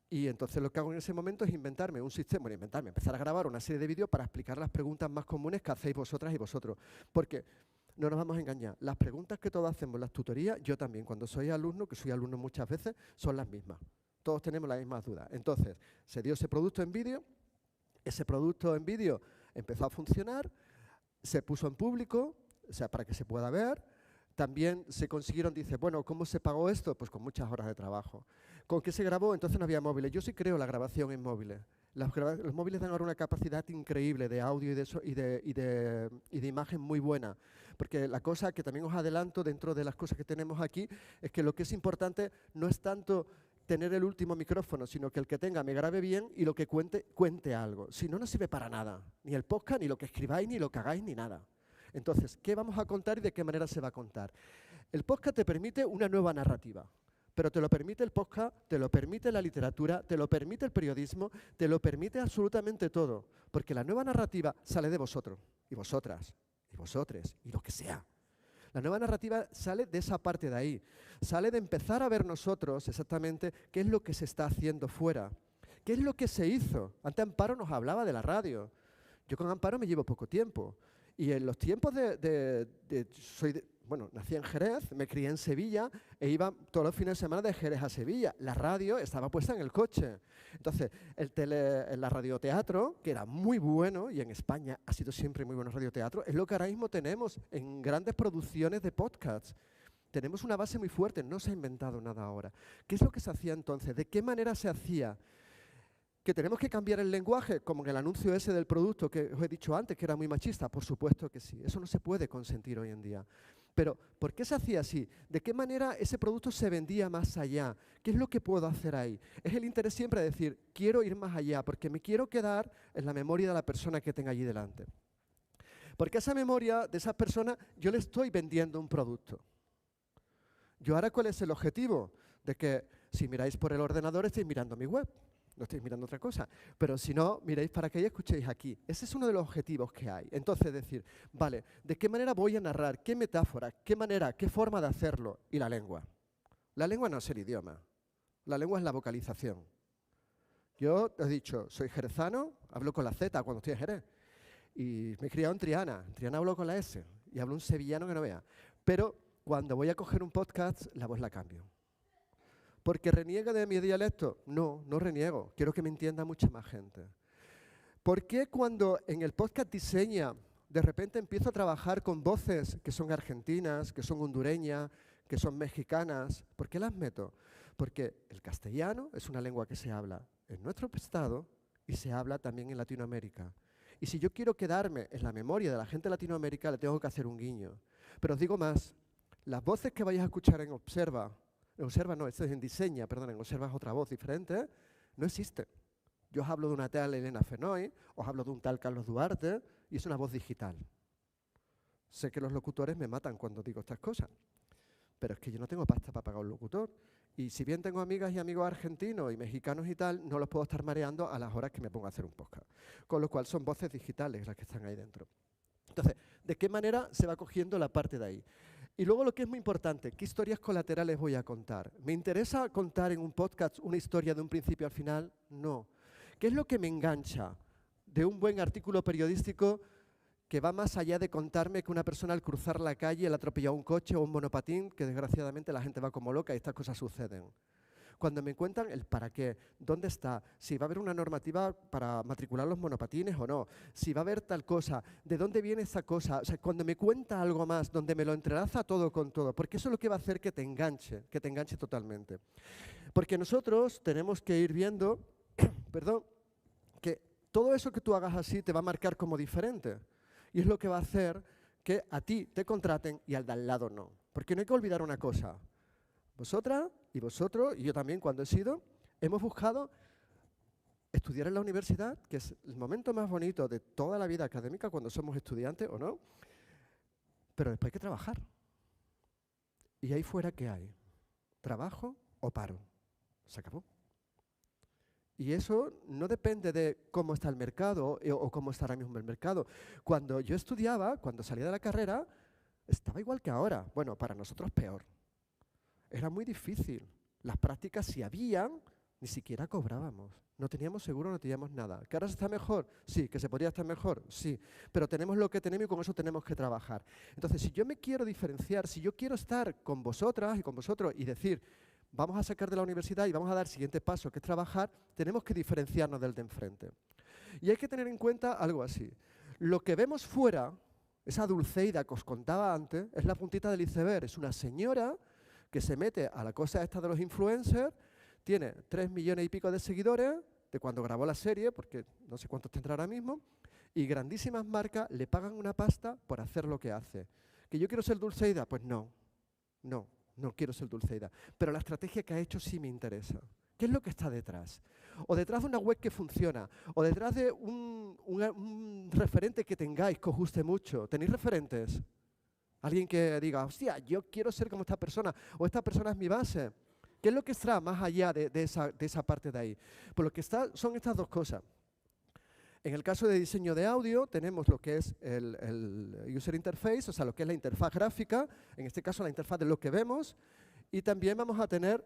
Y entonces lo que hago en ese momento es inventarme un sistema, empezar a grabar una serie de vídeos para explicar las preguntas más comunes que hacéis vosotras y vosotros. Porque no nos vamos a engañar, las preguntas que todos hacemos en las tutorías, yo también, cuando soy alumno, que soy alumno muchas veces, son las mismas. Todos tenemos las mismas dudas. Entonces, se dio ese producto en vídeo, ese producto en vídeo empezó a funcionar, se puso en público, o sea, para que se pueda ver. También se consiguieron, dice, bueno, ¿cómo se pagó esto? Pues con muchas horas de trabajo. ¿Con qué se grabó? Entonces no había móviles. Yo sí creo la grabación en móviles. Los móviles dan ahora una capacidad increíble de audio y de imagen muy buena. Porque la cosa que también os adelanto dentro de las cosas que tenemos aquí es que lo que es importante no es tanto tener el último micrófono, sino que el que tenga me grabe bien y lo que cuente algo. Si no, no sirve para nada. Ni el podcast, ni lo que escribáis, ni lo que hagáis, ni nada. Entonces, ¿qué vamos a contar y de qué manera se va a contar? El podcast te permite una nueva narrativa, pero te lo permite el podcast, te lo permite la literatura, te lo permite el periodismo, te lo permite absolutamente todo, porque la nueva narrativa sale de vosotros, y vosotras, y vosotres, y lo que sea. La nueva narrativa sale de esa parte de ahí, sale de empezar a ver nosotros exactamente qué es lo que se está haciendo fuera, qué es lo que se hizo. Antes Amparo nos hablaba de la radio. Yo con Amparo me llevo poco tiempo. Y en los tiempos bueno, nací en Jerez, me crié en Sevilla e iba todos los fines de semana de Jerez a Sevilla. La radio estaba puesta en el coche. Entonces, la radioteatro, que era muy bueno, y en España ha sido siempre muy bueno el radioteatro, es lo que ahora mismo tenemos en grandes producciones de podcasts. Tenemos una base muy fuerte, no se ha inventado nada ahora. ¿Qué es lo que se hacía entonces? ¿De qué manera se hacía? ¿Que tenemos que cambiar el lenguaje, como en el anuncio ese del producto que os he dicho antes, que era muy machista? Por supuesto que sí. Eso no se puede consentir hoy en día. Pero, ¿por qué se hacía así? ¿De qué manera ese producto se vendía más allá? ¿Qué es lo que puedo hacer ahí? Es el interés siempre de decir, quiero ir más allá, porque me quiero quedar en la memoria de la persona que tenga allí delante. Porque a esa memoria de esa persona yo le estoy vendiendo un producto. Yo ahora, ¿cuál es el objetivo? De que si miráis por el ordenador estáis mirando mi web. No estáis mirando otra cosa. Pero si no, miréis para que escuchéis aquí. Ese es uno de los objetivos que hay. Entonces, decir, vale, ¿de qué manera voy a narrar? ¿Qué metáfora? ¿Qué manera? ¿Qué forma de hacerlo? Y la lengua. La lengua no es el idioma. La lengua es la vocalización. Yo te he dicho, soy jerezano, hablo con la Z cuando estoy en Jerez. Y me he criado en Triana. En Triana hablo con la S. Y hablo un sevillano que no vea. Pero cuando voy a coger un podcast, la voz la cambio. ¿Porque reniega de mi dialecto? No, no reniego. Quiero que me entienda mucha más gente. ¿Por qué cuando en el podcast diseña, de repente empiezo a trabajar con voces que son argentinas, que son hondureñas, que son mexicanas? ¿Por qué las meto? Porque el castellano es una lengua que se habla en nuestro estado y se habla también en Latinoamérica. Y si yo quiero quedarme en la memoria de la gente de Latinoamérica, le tengo que hacer un guiño. Pero os digo más, las voces que vais a escuchar en Observa no, esto es en Diseña, perdón, en Observa es otra voz diferente, no existe. Yo os hablo de una tal Elena Fenoy, os hablo de un tal Carlos Duarte, y es una voz digital. Sé que los locutores me matan cuando digo estas cosas, pero es que yo no tengo pasta para pagar un locutor. Y si bien tengo amigas y amigos argentinos y mexicanos y tal, no los puedo estar mareando a las horas que me pongo a hacer un podcast. Con lo cual son voces digitales las que están ahí dentro. Entonces, ¿de qué manera se va cogiendo la parte de ahí? Y luego lo que es muy importante, ¿qué historias colaterales voy a contar? ¿Me interesa contar en un podcast una historia de un principio al final? No. ¿Qué es lo que me engancha de un buen artículo periodístico que va más allá de contarme que una persona al cruzar la calle le ha atropellado un coche o un monopatín, que desgraciadamente la gente va como loca y estas cosas suceden? Cuando me cuentan el para qué, dónde está, si va a haber una normativa para matricular los monopatines o no, si va a haber tal cosa, de dónde viene esa cosa, o sea, cuando me cuenta algo más, donde me lo entrelaza todo con todo, porque eso es lo que va a hacer que te enganche totalmente. Porque nosotros tenemos que ir viendo, perdón, que todo eso que tú hagas así te va a marcar como diferente. Y es lo que va a hacer que a ti te contraten y al de al lado no. Porque no hay que olvidar una cosa. Vosotras y vosotros, y yo también cuando he sido, hemos buscado estudiar en la universidad, que es el momento más bonito de toda la vida académica cuando somos estudiantes o no, pero después hay que trabajar. ¿Y ahí fuera qué hay? ¿Trabajo o paro? Se acabó. Y eso no depende de cómo está el mercado o cómo está ahora mismo el mercado. Cuando yo estudiaba, cuando salía de la carrera, estaba igual que ahora. Bueno, para nosotros peor. Era muy difícil. Las prácticas, si habían, ni siquiera cobrábamos. No teníamos seguro, no teníamos nada. ¿Que ahora se está mejor? Sí. ¿Que se podría estar mejor? Sí. Pero tenemos lo que tenemos y con eso tenemos que trabajar. Entonces, si yo me quiero diferenciar, si yo quiero estar con vosotras y con vosotros y decir, vamos a sacar de la universidad y vamos a dar el siguiente paso, que es trabajar, tenemos que diferenciarnos del de enfrente. Y hay que tener en cuenta algo así. Lo que vemos fuera, esa Dulceida que os contaba antes, es la puntita del iceberg. Es una señora que se mete a la cosa esta de los influencers, tiene 3 millones y pico de seguidores de cuando grabó la serie, porque no sé cuántos tendrá ahora mismo, y grandísimas marcas le pagan una pasta por hacer lo que hace. ¿Que yo quiero ser Dulceida? Pues no quiero ser Dulceida. Pero la estrategia que ha hecho sí me interesa. ¿Qué es lo que está detrás? O detrás de una web que funciona, o detrás de un referente que tengáis que os guste mucho. ¿Tenéis referentes? Alguien que diga, hostia, yo quiero ser como esta persona, o esta persona es mi base. ¿Qué es lo que está más allá de esa parte de ahí? Pues lo que está son estas dos cosas. En el caso de diseño de audio tenemos lo que es el user interface, o sea, lo que es la interfaz gráfica, en este caso la interfaz de lo que vemos, y también vamos a tener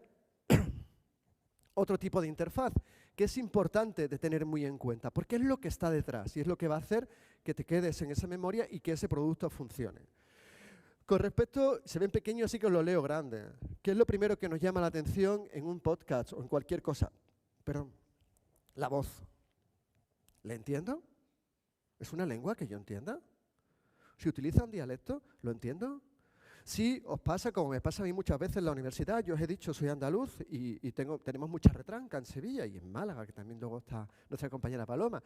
otro tipo de interfaz, que es importante de tener muy en cuenta, porque es lo que está detrás y es lo que va a hacer que te quedes en esa memoria y que ese producto funcione. Con respecto, se ven pequeños, así que os lo leo grande. ¿Qué es lo primero que nos llama la atención en un podcast o en cualquier cosa? Perdón, la voz. ¿Le entiendo? ¿Es una lengua que yo entienda? Si utiliza un dialecto, ¿lo entiendo? Sí, os pasa como me pasa a mí muchas veces en la universidad. Yo os he dicho, soy andaluz y tenemos mucha retranca en Sevilla y en Málaga, que también luego está nuestra compañera Paloma.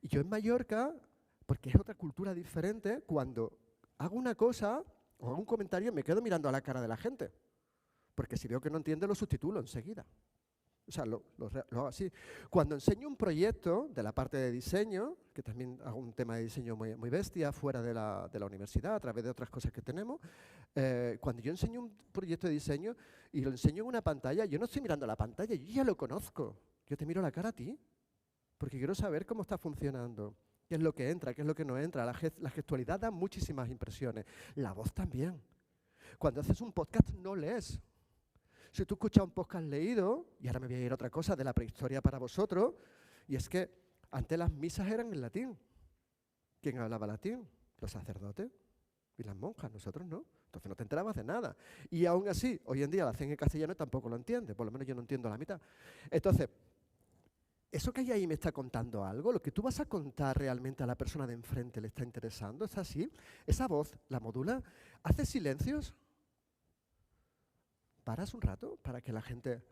Y yo en Mallorca, porque es otra cultura diferente, cuando hago una cosa o hago un comentario me quedo mirando a la cara de la gente. Porque si veo que no entiende, lo sustituyo enseguida. O sea, lo hago así. Cuando enseño un proyecto de la parte de diseño, que también hago un tema de diseño muy bestia fuera de la universidad, a través de otras cosas que tenemos, cuando yo enseño un proyecto de diseño y lo enseño en una pantalla, yo no estoy mirando la pantalla, yo ya lo conozco. Yo te miro la cara a ti, porque quiero saber cómo está funcionando, qué es lo que entra, qué es lo que no entra. La gestualidad da muchísimas impresiones. La voz también. Cuando haces un podcast no lees. Si tú escuchas un podcast leído, y ahora me voy a ir a otra cosa de la prehistoria para vosotros, y es que antes las misas eran en latín. ¿Quién hablaba latín? Los sacerdotes y las monjas, nosotros no. Entonces no te enterabas de nada. Y aún así, hoy en día lo hacen en castellano y tampoco lo entiendes, por lo menos yo no entiendo la mitad. Entonces, ¿eso que hay ahí me está contando algo? ¿Lo que tú vas a contar realmente a la persona de enfrente le está interesando? ¿Es así? ¿Esa voz la modula? ¿Hace silencios? ¿Paras un rato para que la gente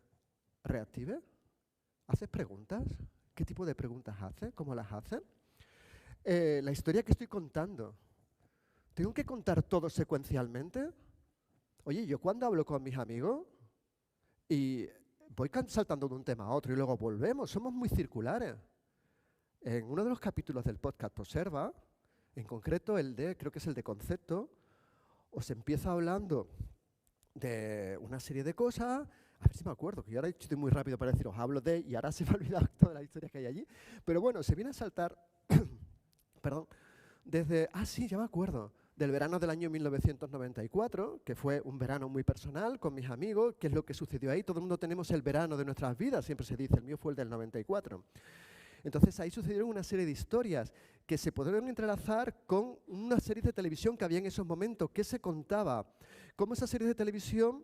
reactive? ¿Haces preguntas? ¿Qué tipo de preguntas hace? ¿Cómo las hace? La historia que estoy contando, ¿tengo que contar todo secuencialmente? Oye, yo cuando hablo con mis amigos y voy saltando de un tema a otro y luego volvemos, somos muy circulares. En uno de los capítulos del podcast Observa, en concreto creo que es el de concepto, os empiezo hablando de una serie de cosas, a ver si me acuerdo, que yo ahora estoy muy rápido para deciros, hablo de, y ahora se me ha olvidado toda la historia que hay allí, pero bueno, se viene a saltar, perdón, sí, ya me acuerdo, del verano del año 1994, que fue un verano muy personal con mis amigos. ¿Qué es lo que sucedió ahí? Todo el mundo tenemos el verano de nuestras vidas, siempre se dice, el mío fue el del 94. Entonces ahí sucedieron una serie de historias que se pudieron entrelazar con una serie de televisión que había en esos momentos. ¿Qué se contaba? Cómo esas series de televisión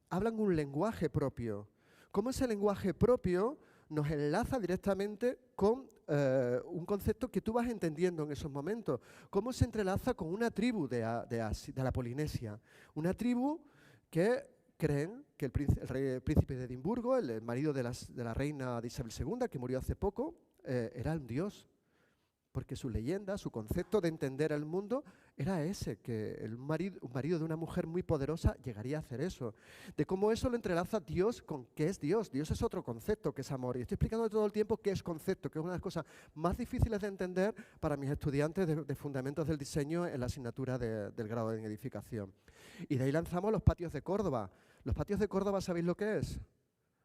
hablan un lenguaje propio. Cómo ese lenguaje propio nos enlaza directamente con un concepto que tú vas entendiendo en esos momentos. Cómo se entrelaza con una tribu de la Polinesia. Una tribu que creen que el príncipe de Edimburgo, el marido de la reina de Isabel II, que murió hace poco, era un dios, porque su leyenda, su concepto de entender el mundo era ese, que un marido de una mujer muy poderosa llegaría a hacer eso. De cómo eso lo entrelaza Dios con qué es Dios. Dios es otro concepto que es amor. Y estoy explicando todo el tiempo qué es concepto, que es una de las cosas más difíciles de entender para mis estudiantes de Fundamentos del Diseño en la asignatura del grado en edificación. Y de ahí lanzamos los patios de Córdoba. Los patios de Córdoba, ¿sabéis lo que es?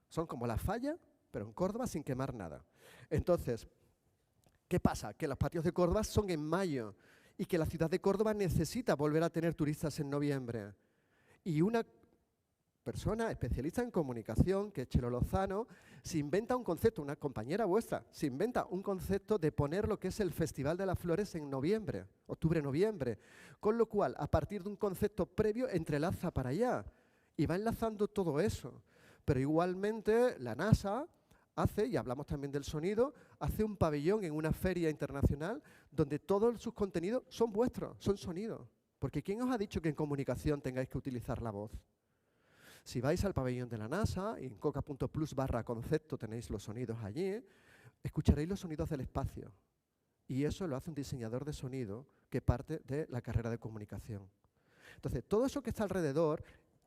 Son como la falla, pero en Córdoba sin quemar nada. Entonces, ¿qué pasa? Que los patios de Córdoba son en mayo y que la ciudad de Córdoba necesita volver a tener turistas en noviembre. Y una persona especialista en comunicación, que es Chelo Lozano, se inventa un concepto, una compañera vuestra, se inventa un concepto de poner lo que es el Festival de las Flores en noviembre, octubre-noviembre, con lo cual, a partir de un concepto previo, entrelaza para allá y va enlazando todo eso. Pero igualmente la NASA hace, y hablamos también del sonido, hace un pabellón en una feria internacional donde todos sus contenidos son vuestros, son sonidos. Porque ¿quién os ha dicho que en comunicación tengáis que utilizar la voz? Si vais al pabellón de la NASA, y en coca.plus/concepto tenéis los sonidos allí, escucharéis los sonidos del espacio. Y eso lo hace un diseñador de sonido que parte de la carrera de comunicación. Entonces, todo eso que está alrededor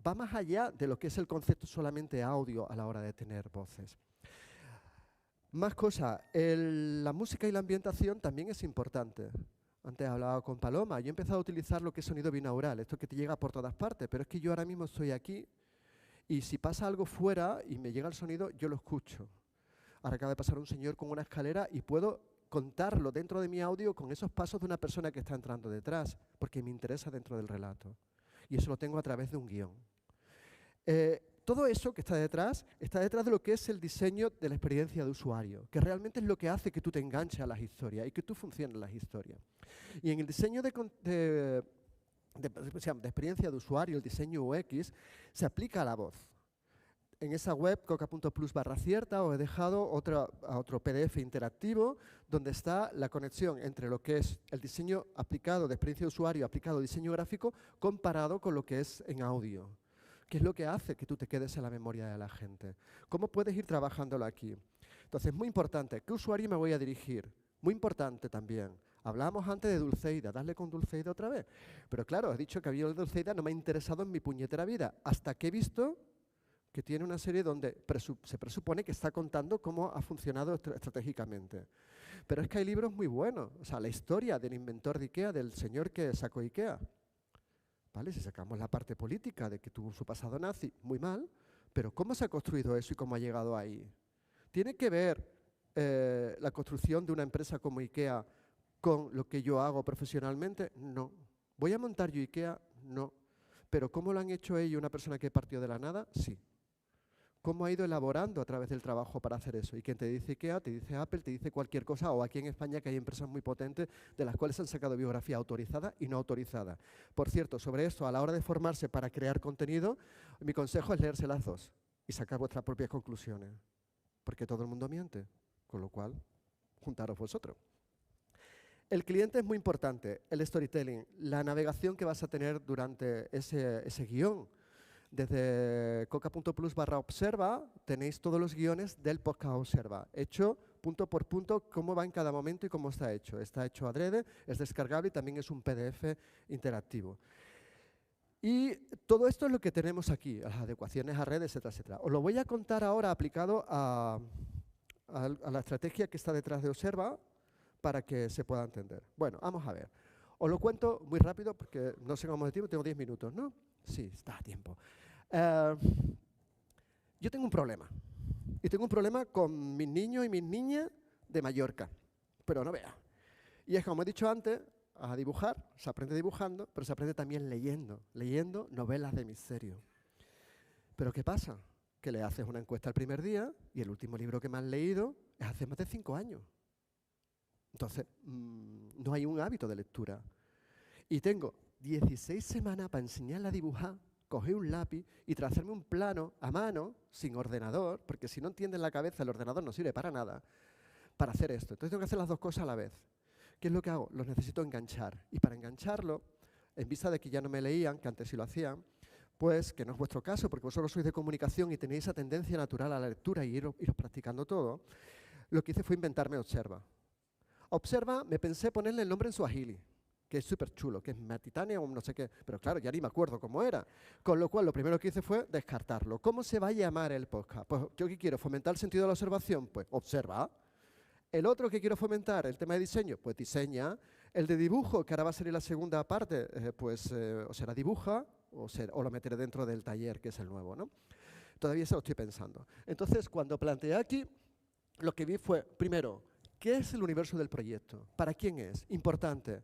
va más allá de lo que es el concepto solamente audio a la hora de tener voces. Más cosas, la música y la ambientación también es importante. Antes hablaba con Paloma, yo he empezado a utilizar lo que es sonido binaural, esto que te llega por todas partes, pero es que yo ahora mismo estoy aquí y si pasa algo fuera y me llega el sonido, yo lo escucho. Ahora acaba de pasar un señor con una escalera y puedo contarlo dentro de mi audio con esos pasos de una persona que está entrando detrás, porque me interesa dentro del relato. Y eso lo tengo a través de un guión. Todo eso que está detrás de lo que es el diseño de la experiencia de usuario, que realmente es lo que hace que tú te enganches a las historias y que tú funciones en las historias. Y en el diseño de experiencia de usuario, el diseño UX, se aplica a la voz. En esa web, coca.plus/cierta, os he dejado otro PDF interactivo donde está la conexión entre lo que es el diseño aplicado de experiencia de usuario, aplicado a diseño gráfico, comparado con lo que es en audio. ¿Qué es lo que hace que tú te quedes en la memoria de la gente? ¿Cómo puedes ir trabajándolo aquí? Entonces, muy importante, ¿qué usuario me voy a dirigir? Muy importante también. Hablábamos antes de Dulceida, darle con Dulceida otra vez. Pero claro, he dicho que había el Dulceida, no me ha interesado en mi puñetera vida, hasta que he visto que tiene una serie donde se presupone que está contando cómo ha funcionado estratégicamente. Pero es que hay libros muy buenos. O sea, la historia del inventor de IKEA, del señor que sacó IKEA. ¿Vale? Si sacamos la parte política de que tuvo su pasado nazi, muy mal, pero ¿cómo se ha construido eso y cómo ha llegado ahí? ¿Tiene que ver la construcción de una empresa como IKEA con lo que yo hago profesionalmente? No. ¿Voy a montar yo IKEA? No. ¿Pero cómo lo han hecho ellos, una persona que partió de la nada? Sí. ¿Cómo ha ido elaborando a través del trabajo para hacer eso? Y quien te dice IKEA, te dice Apple, te dice cualquier cosa, o aquí en España que hay empresas muy potentes de las cuales han sacado biografía autorizada y no autorizada. Por cierto, sobre esto, a la hora de formarse para crear contenido, mi consejo es leerse las dos y sacar vuestras propias conclusiones, porque todo el mundo miente, con lo cual, juntaros vosotros. El cliente es muy importante, el storytelling, la navegación que vas a tener durante ese guión. Desde coca.plus/observa tenéis todos los guiones del podcast Observa, hecho punto por punto, cómo va en cada momento y cómo está hecho. Está hecho adrede, es descargable y también es un PDF interactivo. Y todo esto es lo que tenemos aquí, las adecuaciones a redes, etcétera, etcétera. Os lo voy a contar ahora aplicado a la estrategia que está detrás de Observa para que se pueda entender. Bueno, vamos a ver. Os lo cuento muy rápido porque no sé cómo de tiempo, tengo 10 minutos, ¿no? Sí, está a tiempo. Yo tengo un problema. Y tengo un problema con mis niños y mis niñas de Mallorca. Pero no vea. Y es como he dicho antes, a dibujar, se aprende dibujando, pero se aprende también leyendo novelas de misterio. Pero ¿qué pasa? Que le haces una encuesta el primer día y el último libro que me han leído es hace más de 5 años. Entonces, no hay un hábito de lectura. Y tengo 16 semanas para enseñarle a dibujar, coger un lápiz y trazarme un plano a mano, sin ordenador, porque si no entiende en la cabeza el ordenador no sirve para nada, para hacer esto. Entonces tengo que hacer las dos cosas a la vez. ¿Qué es lo que hago? Los necesito enganchar. Y para engancharlo, en vista de que ya no me leían, que antes sí lo hacían, pues, que no es vuestro caso, porque vosotros sois de comunicación y tenéis esa tendencia natural a la lectura y iros practicando todo, lo que hice fue inventarme Observa. Observa, me pensé ponerle el nombre en suajili, que es súper chulo, que es Matitania o no sé qué, pero claro, ya ni me acuerdo cómo era. Con lo cual, lo primero que hice fue descartarlo. ¿Cómo se va a llamar el podcast? Pues, ¿yo qué quiero? ¿Fomentar el sentido de la observación? Pues, observa. El otro que quiero fomentar, el tema de diseño, pues diseña. El de dibujo, que ahora va a ser la segunda parte, o será dibuja o lo meteré dentro del taller, que es el nuevo, ¿no? Todavía se lo estoy pensando. Entonces, cuando planteé aquí, lo que vi fue, primero, ¿qué es el universo del proyecto? ¿Para quién es? Importante.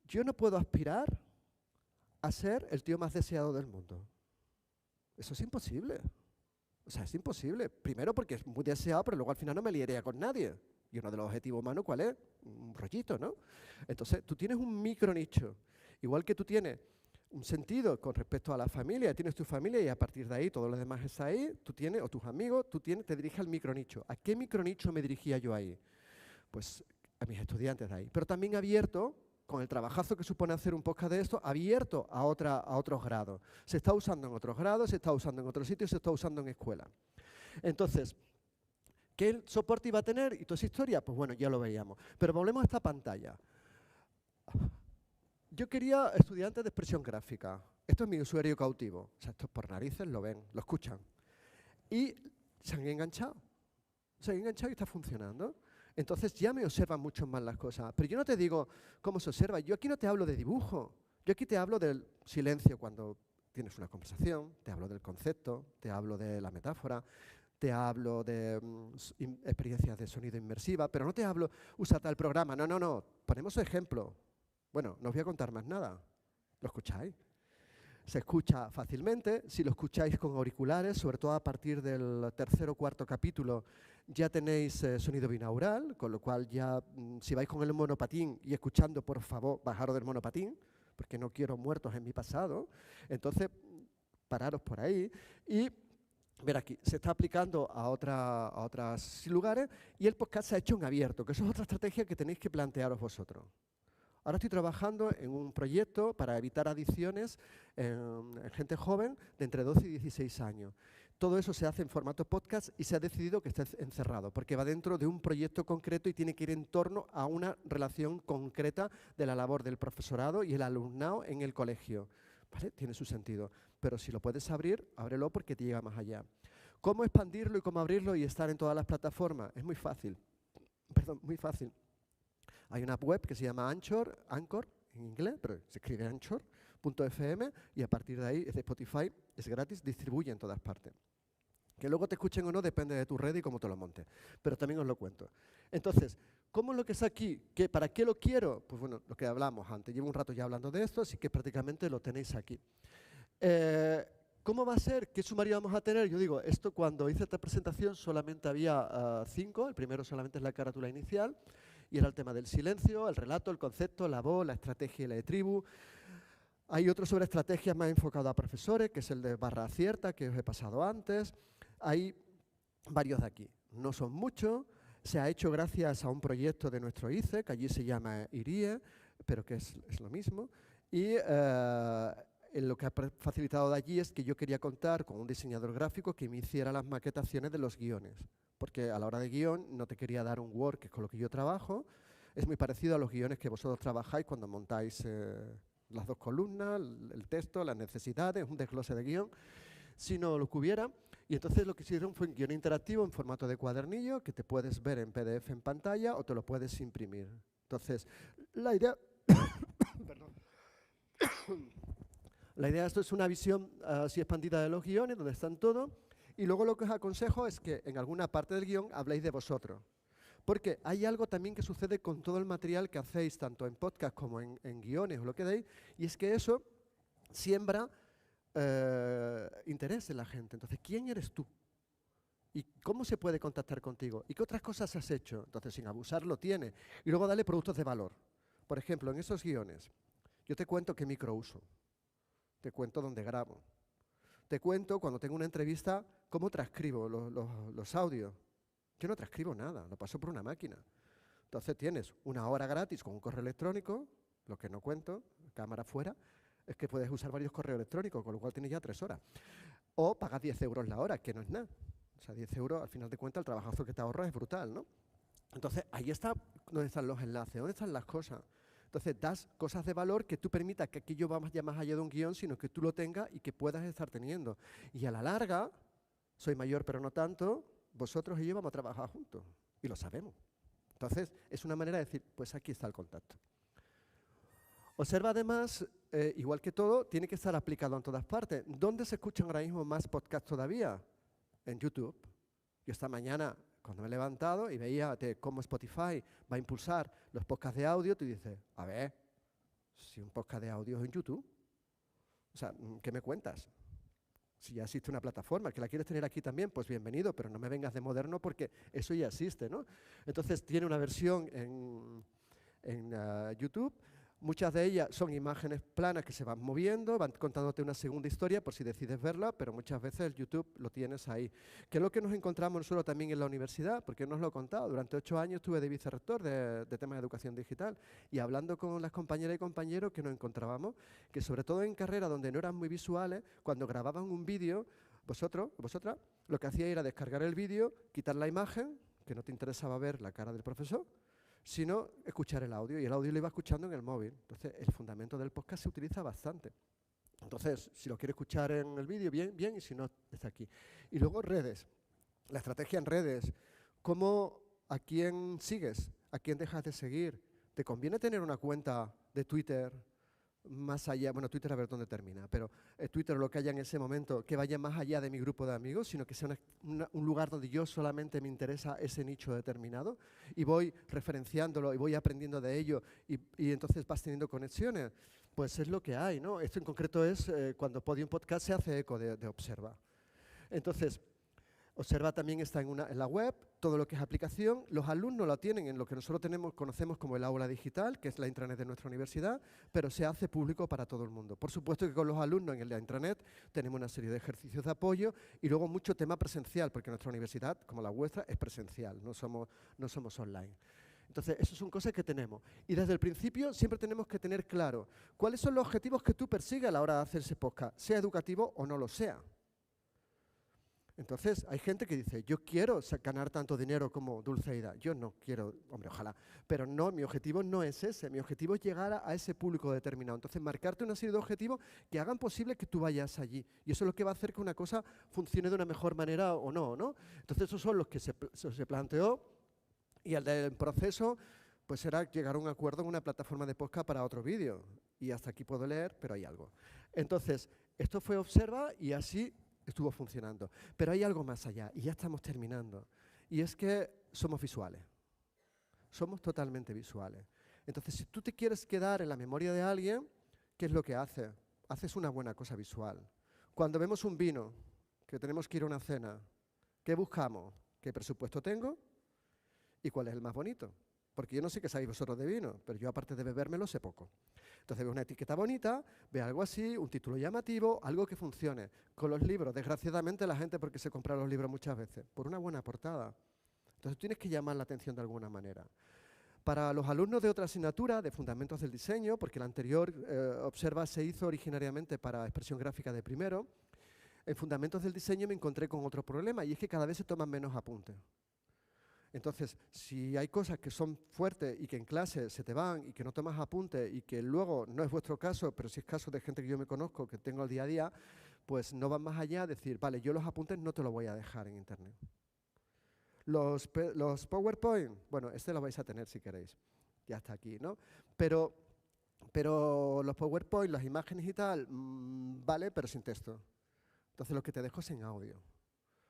Yo no puedo aspirar a ser el tío más deseado del mundo. Eso es imposible. O sea, es imposible. Primero porque es muy deseado, pero luego al final no me liaría con nadie. Y uno de los objetivos humanos, ¿cuál es? Un rollito, ¿no? Entonces, tú tienes un micro nicho. Igual que tú tienes un sentido con respecto a la familia, tienes tu familia y a partir de ahí todo lo demás está ahí, tú tienes, o tus amigos, te diriges al micro nicho. ¿A qué micro nicho me dirigía yo ahí? Pues a mis estudiantes de ahí. Pero también abierto, con el trabajazo que supone hacer un podcast de esto, abierto a otros grados. Se está usando en otros grados, se está usando en otros sitios, se está usando en escuela. Entonces, ¿qué soporte iba a tener y toda esa historia? Pues bueno, ya lo veíamos. Pero volvemos a esta pantalla. Yo quería estudiantes de expresión gráfica. Esto es mi usuario cautivo. O sea, estos por narices lo ven, lo escuchan. Y se han enganchado. Se han enganchado y está funcionando. Entonces ya me observan mucho más las cosas. Pero yo no te digo cómo se observa. Yo aquí no te hablo de dibujo. Yo aquí te hablo del silencio cuando tienes una conversación. Te hablo del concepto. Te hablo de la metáfora. Te hablo de experiencias de sonido inmersiva. Pero no te hablo, usa tal programa. No, no, no. Ponemos ejemplo. Bueno, no os voy a contar más nada. ¿Lo escucháis? Se escucha fácilmente. Si lo escucháis con auriculares, sobre todo a partir del tercer o cuarto capítulo, ya tenéis sonido binaural, con lo cual ya, si vais con el monopatín y escuchando, por favor, bajaros del monopatín, porque no quiero muertos en mi pasado. Entonces, pararos por ahí y ver aquí, se está aplicando a otros lugares y el podcast se ha hecho en abierto, que eso es otra estrategia que tenéis que plantearos vosotros. Ahora estoy trabajando en un proyecto para evitar adicciones en gente joven de entre 12 y 16 años. Todo eso se hace en formato podcast y se ha decidido que esté encerrado, porque va dentro de un proyecto concreto y tiene que ir en torno a una relación concreta de la labor del profesorado y el alumnado en el colegio. ¿Vale? Tiene su sentido. Pero si lo puedes abrir, ábrelo porque te llega más allá. ¿Cómo expandirlo y cómo abrirlo y estar en todas las plataformas? Es muy fácil. Perdón, muy fácil. Hay una web que se llama Anchor en inglés, pero se escribe Anchor.fm y a partir de ahí es de Spotify, es gratis, distribuye en todas partes. Que luego te escuchen o no depende de tu red y cómo te lo montes, pero también os lo cuento. Entonces, ¿cómo es lo que es aquí? ¿Para qué lo quiero? Pues bueno, lo que hablamos antes. Llevo un rato ya hablando de esto, así que prácticamente lo tenéis aquí. ¿Cómo va a ser? ¿Qué sumario vamos a tener? Yo digo, esto cuando hice esta presentación solamente había 5, el primero solamente es la carátula inicial, y era el tema del silencio, el relato, el concepto, la voz, la estrategia y la de tribu. Hay otro sobre estrategias más enfocado a profesores, que es el de barra cierta, que os he pasado antes. Hay varios de aquí, no son muchos. Se ha hecho gracias a un proyecto de nuestro ICE, que allí se llama IRIE, pero que es lo mismo. Y lo que ha facilitado de allí es que yo quería contar con un diseñador gráfico que me hiciera las maquetaciones de los guiones. Porque a la hora de guión no te quería dar un Word, que es con lo que yo trabajo. Es muy parecido a los guiones que vosotros trabajáis cuando montáis las dos columnas, el texto, las necesidades, un desglose de guión. Si no lo hubiera. Y entonces lo que hicieron fue un guión interactivo en formato de cuadernillo que te puedes ver en PDF en pantalla o te lo puedes imprimir. Entonces, la idea... Perdón. La idea de esto es una visión así expandida de los guiones, donde están todos. Y luego lo que os aconsejo es que en alguna parte del guión habléis de vosotros. Porque hay algo también que sucede con todo el material que hacéis, tanto en podcast como en guiones o lo que deis, y es que eso siembra interés en la gente. Entonces, ¿quién eres tú? ¿Y cómo se puede contactar contigo? ¿Y qué otras cosas has hecho? Entonces, sin abusar, lo tiene. Y luego dale productos de valor. Por ejemplo, en esos guiones, yo te cuento qué micro uso. Te cuento dónde grabo. Te cuento, cuando tengo una entrevista, cómo transcribo los audios. Yo no transcribo nada, lo paso por una máquina. Entonces tienes una hora gratis con un correo electrónico, lo que no cuento, cámara fuera, es que puedes usar varios correos electrónicos, con lo cual tienes ya 3 horas. O pagas 10 euros la hora, que no es nada. O sea, 10 euros, al final de cuentas, el trabajazo que te ahorras es brutal, ¿no? Entonces, ahí está donde están los enlaces, dónde están las cosas. Entonces, das cosas de valor que tú permitas que aquello vaya más allá de un guión, sino que tú lo tengas y que puedas estar teniendo. Y a la larga, soy mayor pero no tanto, vosotros y yo vamos a trabajar juntos. Y lo sabemos. Entonces, es una manera de decir, pues aquí está el contacto. Observa además igual que todo, tiene que estar aplicado en todas partes. ¿Dónde se escuchan ahora mismo más podcasts todavía? En YouTube. Yo esta mañana, cuando me he levantado y veía cómo Spotify va a impulsar los podcasts de audio, tú dices, a ver, si un podcast de audio es en YouTube, o sea, ¿qué me cuentas? Si ya existe una plataforma, que la quieres tener aquí también, pues bienvenido, pero no me vengas de moderno porque eso ya existe, ¿no? Entonces tiene una versión en YouTube. Muchas de ellas son imágenes planas que se van moviendo, van contándote una segunda historia por si decides verla, pero muchas veces el YouTube lo tienes ahí. ¿Qué es lo que nos encontramos nosotros también en la universidad? Porque no os lo he contado. Durante 8 años estuve de vicerrector de temas de educación digital y hablando con las compañeras y compañeros que nos encontrábamos, que sobre todo en carreras donde no eran muy visuales, cuando grababan un vídeo, vosotras, lo que hacía era descargar el vídeo, quitar la imagen, que no te interesaba ver la cara del profesor, sino escuchar el audio, y el audio lo iba escuchando en el móvil. Entonces, el fundamento del podcast se utiliza bastante. Entonces, si lo quiere escuchar en el vídeo, bien, bien, y si no, está aquí. Y luego redes, la estrategia en redes, cómo, a quién sigues, a quién dejas de seguir. ¿Te conviene tener una cuenta de Twitter más allá, bueno, Twitter a ver dónde termina, pero Twitter, lo que haya en ese momento, que vaya más allá de mi grupo de amigos, sino que sea un lugar donde yo solamente me interesa ese nicho determinado y voy referenciándolo y voy aprendiendo de ello y entonces vas teniendo conexiones? Pues es lo que hay, ¿no? Esto en concreto es cuando Podium Podcast se hace eco de Observa. Entonces, Observa también está en la web, todo lo que es aplicación. Los alumnos la tienen en lo que nosotros conocemos como el aula digital, que es la intranet de nuestra universidad, pero se hace público para todo el mundo. Por supuesto que con los alumnos en la intranet tenemos una serie de ejercicios de apoyo y luego mucho tema presencial, porque nuestra universidad, como la vuestra, es presencial, no somos online. Entonces, eso son cosas que tenemos. Y desde el principio siempre tenemos que tener claro cuáles son los objetivos que tú persigues a la hora de hacer ese podcast, sea educativo o no lo sea. Entonces, hay gente que dice, yo quiero ganar tanto dinero como Dulceida. Yo no quiero, hombre, ojalá. Pero no, mi objetivo no es ese. Mi objetivo es llegar a ese público determinado. Entonces, marcarte una serie de objetivos que hagan posible que tú vayas allí. Y eso es lo que va a hacer que una cosa funcione de una mejor manera o no, ¿no? Entonces, esos son los que se planteó. Y el del proceso, pues será llegar a un acuerdo en una plataforma de podcast para otro vídeo. Y hasta aquí puedo leer, pero hay algo. Entonces, esto fue Observa y así estuvo funcionando. Pero hay algo más allá, y ya estamos terminando. Y es que somos visuales. Somos totalmente visuales. Entonces, si tú te quieres quedar en la memoria de alguien, ¿qué es lo que haces? Haces una buena cosa visual. Cuando vemos un vino, que tenemos que ir a una cena, ¿qué buscamos? ¿Qué presupuesto tengo? ¿Y cuál es el más bonito? Porque yo no sé qué sabéis vosotros de vino, pero yo aparte de bebérmelo sé poco. Entonces veo una etiqueta bonita, veo algo así, un título llamativo, algo que funcione. Con los libros, desgraciadamente la gente porque se compra los libros muchas veces, por una buena portada. Entonces tienes que llamar la atención de alguna manera. Para los alumnos de otra asignatura, de Fundamentos del Diseño, porque la anterior, Observa, se hizo originariamente para expresión gráfica de primero, en Fundamentos del Diseño me encontré con otro problema y es que cada vez se toman menos apuntes. Entonces, si hay cosas que son fuertes y que en clase se te van y que no tomas apuntes y que luego no es vuestro caso, pero si es caso de gente que yo me conozco, que tengo al día a día, pues no van más allá de decir, vale, yo los apuntes no te los voy a dejar en internet. Los PowerPoint, bueno, este lo vais a tener si queréis, ya está aquí, ¿no? Pero los PowerPoint, las imágenes y tal, vale, pero sin texto. Entonces lo que te dejo es en audio.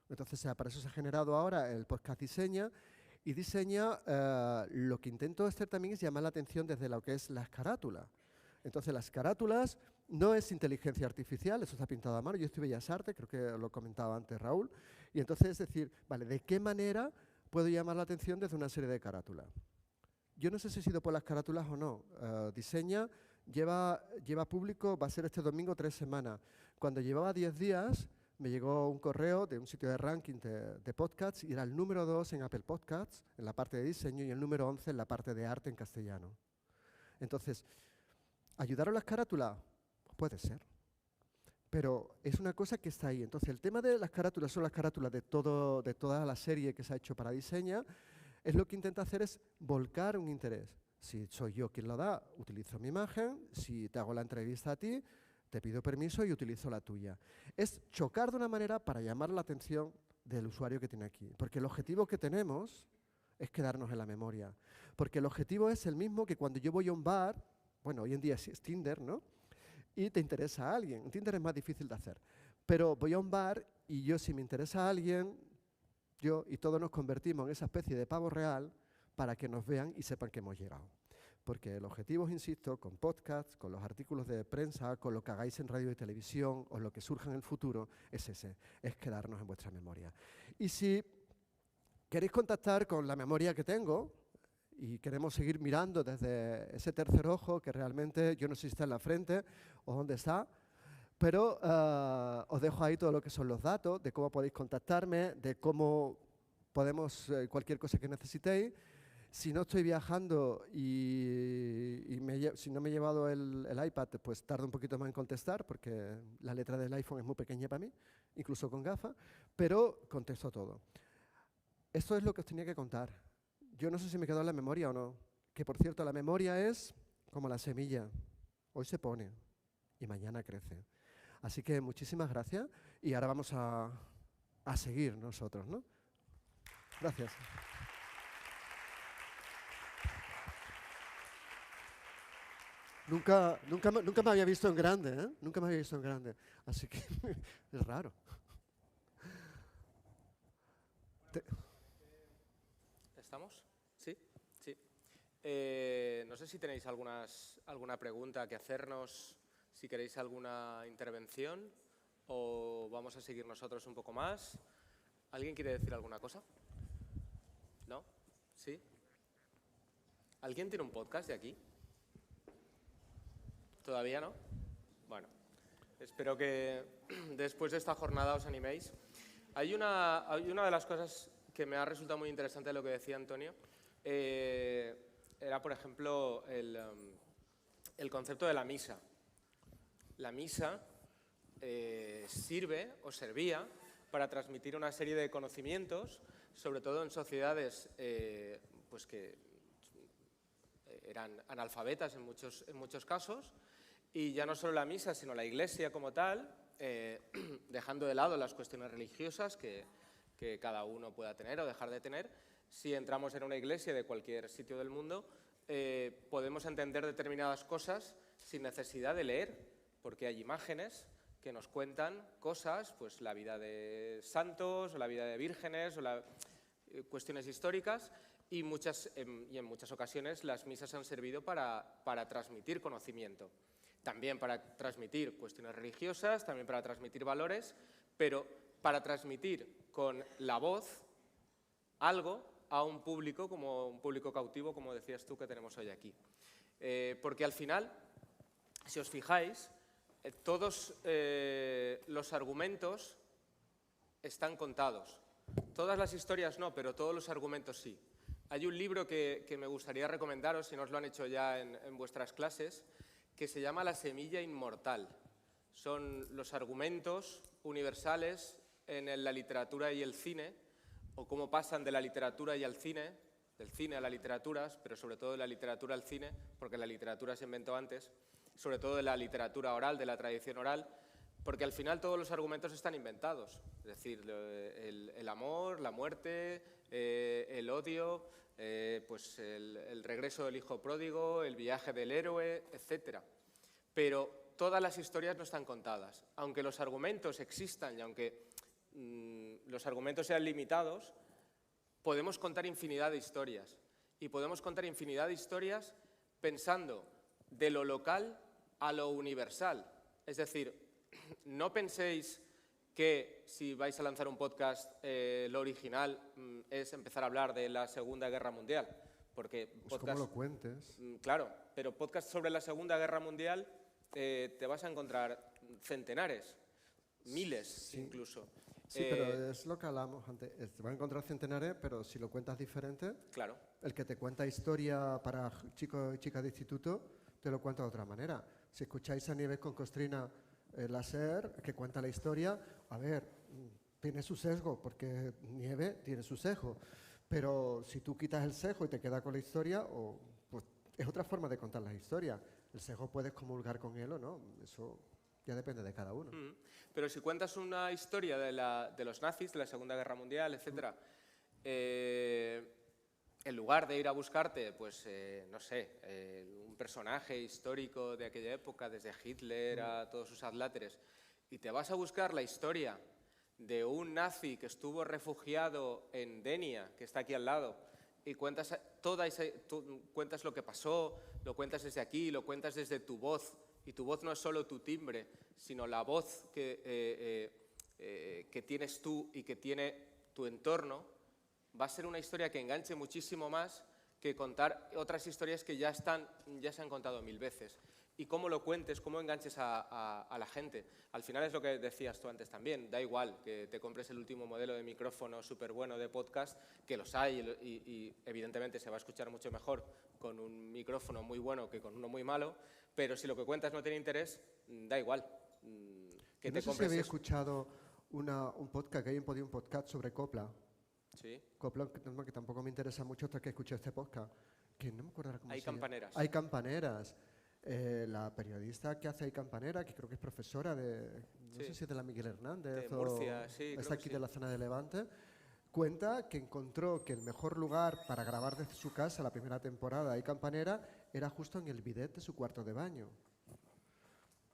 Entonces, para eso se ha generado ahora el podcast Diseña, y Diseña, lo que intento hacer también es llamar la atención desde lo que es las carátulas. Entonces, las carátulas no es inteligencia artificial, eso está pintado a mano. Yo estoy Bellas Artes, creo que lo comentaba antes Raúl, y entonces es decir, vale, ¿de qué manera puedo llamar la atención desde una serie de carátulas? Yo no sé si he sido por las carátulas o no. Diseña lleva público, va a ser este domingo 3 semanas. Cuando llevaba 10 días, me llegó un correo de un sitio de ranking de podcasts y era el número 2 en Apple Podcasts, en la parte de diseño, y el número 11 en la parte de arte en castellano. Entonces, ¿ayudaron las carátulas? Puede ser. Pero es una cosa que está ahí. Entonces, el tema de las carátulas son las carátulas de toda la serie que se ha hecho para Diseña. Es lo que intenta hacer es volcar un interés. Si soy yo quien lo da, utilizo mi imagen. Si te hago la entrevista a ti, te pido permiso y utilizo la tuya. Es chocar de una manera para llamar la atención del usuario que tiene aquí. Porque el objetivo que tenemos es quedarnos en la memoria. Porque el objetivo es el mismo que cuando yo voy a un bar, bueno, hoy en día es Tinder, ¿no? y te interesa a alguien. En Tinder es más difícil de hacer. Pero voy a un bar y yo, si me interesa a alguien, yo y todos nos convertimos en esa especie de pavo real para que nos vean y sepan que hemos llegado. Porque el objetivo, insisto, con podcasts, con los artículos de prensa, con lo que hagáis en radio y televisión o lo que surja en el futuro, es ese, es quedarnos en vuestra memoria. Y si queréis contactar con la memoria que tengo y queremos seguir mirando desde ese tercer ojo, que realmente yo no sé si está en la frente o dónde está, pero os dejo ahí todo lo que son los datos, de cómo podéis contactarme, de cómo podemos, cualquier cosa que necesitéis. Si no estoy viajando y si no me he llevado el iPad, pues tardo un poquito más en contestar porque la letra del iPhone es muy pequeña para mí, incluso con gafas, pero contesto todo. Esto es lo que os tenía que contar. Yo no sé si me quedó en la memoria o no, que por cierto la memoria es como la semilla. Hoy se pone y mañana crece. Así que muchísimas gracias y ahora vamos a seguir nosotros, ¿no? Gracias. Nunca me había visto en grande, ¿eh? Nunca me había visto en grande. Así que es raro. ¿Estamos? ¿Sí? Sí. No sé si tenéis alguna pregunta que hacernos, si queréis alguna intervención o vamos a seguir nosotros un poco más. ¿Alguien quiere decir alguna cosa? ¿No? ¿Sí? ¿Alguien tiene un podcast de aquí? ¿Todavía no? Bueno, espero que después de esta jornada os animéis. Hay una de las cosas que me ha resultado muy interesante de lo que decía Antonio, era, por ejemplo, el concepto de la misa. La misa sirve o servía para transmitir una serie de conocimientos, sobre todo en sociedades pues que eran analfabetas en muchos casos, y ya no solo la misa, sino la Iglesia como tal, dejando de lado las cuestiones religiosas que cada uno pueda tener o dejar de tener. Si entramos en una iglesia de cualquier sitio del mundo, podemos entender determinadas cosas sin necesidad de leer, porque hay imágenes que nos cuentan cosas, pues la vida de santos, o la vida de vírgenes, o cuestiones históricas, y en muchas ocasiones las misas han servido para transmitir conocimiento. También para transmitir cuestiones religiosas, también para transmitir valores, pero para transmitir con la voz algo a un público, como un público cautivo, como decías tú, que tenemos hoy aquí. Porque al final, si os fijáis, todos los argumentos están contados. Todas las historias no, pero todos los argumentos sí. Hay un libro que me gustaría recomendaros, si no os lo han hecho ya en vuestras clases, que se llama La semilla inmortal. Son los argumentos universales en la literatura y el cine, o cómo pasan de la literatura y al cine, del cine a la literatura, pero sobre todo de la literatura al cine, porque la literatura se inventó antes, sobre todo de la literatura oral, de la tradición oral, porque al final todos los argumentos están inventados, es decir, el amor, la muerte, el odio, pues el regreso del hijo pródigo, el viaje del héroe, etc. Pero todas las historias no están contadas. Aunque los argumentos existan y aunque los argumentos sean limitados, podemos contar infinidad de historias. Y podemos contar infinidad de historias pensando de lo local a lo universal. Es decir, no penséis que si vais a lanzar un podcast, lo original es empezar a hablar de la Segunda Guerra Mundial. Porque pues podcast, como lo cuentes. Claro, pero podcast sobre la Segunda Guerra Mundial te vas a encontrar centenares, miles sí. Incluso. Sí, pero es lo que hablamos antes. Te vas a encontrar centenares, pero si lo cuentas diferente, claro. El que te cuenta historia para chicos y chicas de instituto, te lo cuenta de otra manera. Si escucháis a Nieves con Costrina la SER, que cuenta la historia, a ver, tiene su sesgo, porque Nieve tiene su sesgo. Pero si tú quitas el sesgo y te quedas con la historia, pues es otra forma de contar las historias. El sesgo puedes comulgar con él o no, eso ya depende de cada uno. Pero si cuentas una historia de los nazis, de la Segunda Guerra Mundial, etc., en lugar de ir a buscarte, pues, no sé, un un personaje histórico de aquella época, desde Hitler a todos sus adláteres, y te vas a buscar la historia de un nazi que estuvo refugiado en Denia, que está aquí al lado, y cuentas cuentas lo que pasó, lo cuentas desde aquí, lo cuentas desde tu voz, y tu voz no es solo tu timbre, sino la voz que tienes tú y que tiene tu entorno, va a ser una historia que enganche muchísimo más que contar otras historias que ya se han contado 1000 veces. Y cómo lo cuentes, cómo enganches a la gente. Al final es lo que decías tú antes también, da igual que te compres el último modelo de micrófono súper bueno de podcast, que los hay y evidentemente se va a escuchar mucho mejor con un micrófono muy bueno que con uno muy malo, pero si lo que cuentas no tiene interés, da igual. Que no sé si habéis escuchado un podcast, que hay un podcast sobre Copla. Sí. Copla, que tampoco me interesa mucho hasta que escuché este podcast, que no me acuerdo cómo se llama. Hay campaneras. Hay campaneras. La periodista que hace Hay Campanera, que creo que es profesora no sé si es de la Miguel Hernández de Murcia, sí, está aquí de la zona de Levante, cuenta que encontró que el mejor lugar para grabar desde su casa la primera temporada de Hay Campanera era justo en el bidet de su cuarto de baño.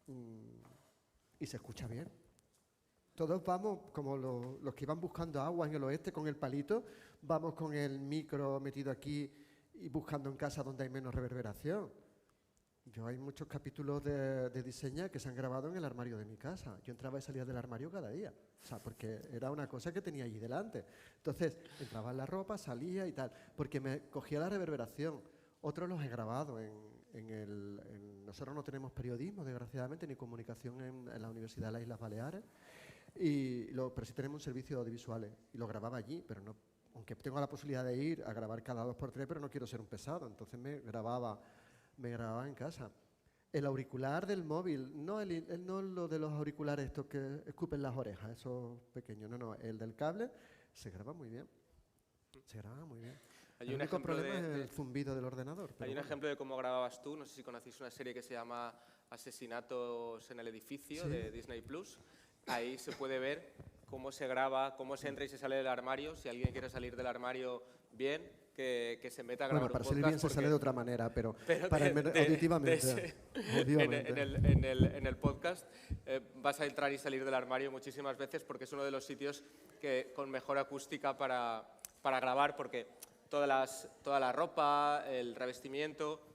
Y se escucha bien. Todos vamos, como los que iban buscando agua en el oeste con el palito, vamos con el micro metido aquí y buscando en casa donde hay menos reverberación. Yo hay muchos capítulos de Diseña que se han grabado en el armario de mi casa. Yo entraba y salía del armario cada día, o sea, porque era una cosa que tenía allí delante. Entonces, entraba en la ropa, salía y tal, porque me cogía la reverberación. Otros los he grabado nosotros no tenemos periodismo, desgraciadamente, ni comunicación en la Universidad de las Islas Baleares, pero sí tenemos un servicio de audiovisuales, y lo grababa allí, pero no, aunque tengo la posibilidad de ir a grabar cada 2x3, pero no quiero ser un pesado, entonces me grababa en casa. El auricular del móvil, no lo de los auriculares estos que escupen las orejas, esos pequeños, no, el del cable se graba muy bien. Se graba muy bien. El único problema es el zumbido del ordenador. Hay un ejemplo de cómo grababas tú, no sé si conocéis una serie que se llama Asesinatos en el edificio, ¿sí?, de Disney Plus. Ahí se puede ver cómo se graba, cómo se entra y se sale del armario. Si alguien quiere salir del armario bien, que se meta a grabar un podcast. Para salir bien se sale de otra manera, pero para auditivamente. En el podcast vas a entrar y salir del armario muchísimas veces porque es uno de los sitios con mejor acústica para grabar, porque toda la ropa, el revestimiento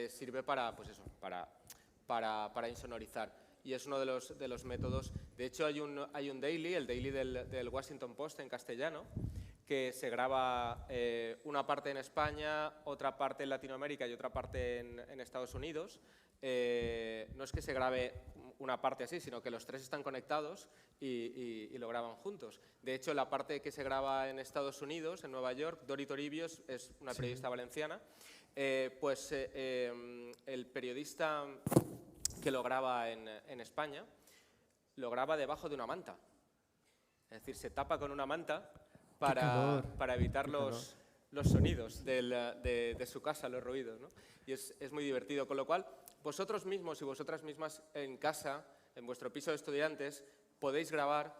sirve para, pues eso, para insonorizar. Y es uno de los métodos. De hecho, hay un daily, el daily del Washington Post en castellano, que se graba una parte en España, otra parte en Latinoamérica y otra parte en Estados Unidos. No es que se grabe una parte así, sino que los tres están conectados y lo graban juntos. De hecho, la parte que se graba en Estados Unidos, en Nueva York, Dori Toribio es una periodista valenciana, el periodista que lo graba en España, lo graba debajo de una manta. Es decir, se tapa con una manta para evitar los sonidos de su casa, los ruidos, ¿no? Y es muy divertido. Con lo cual, vosotros mismos y vosotras mismas en casa, en vuestro piso de estudiantes, podéis grabar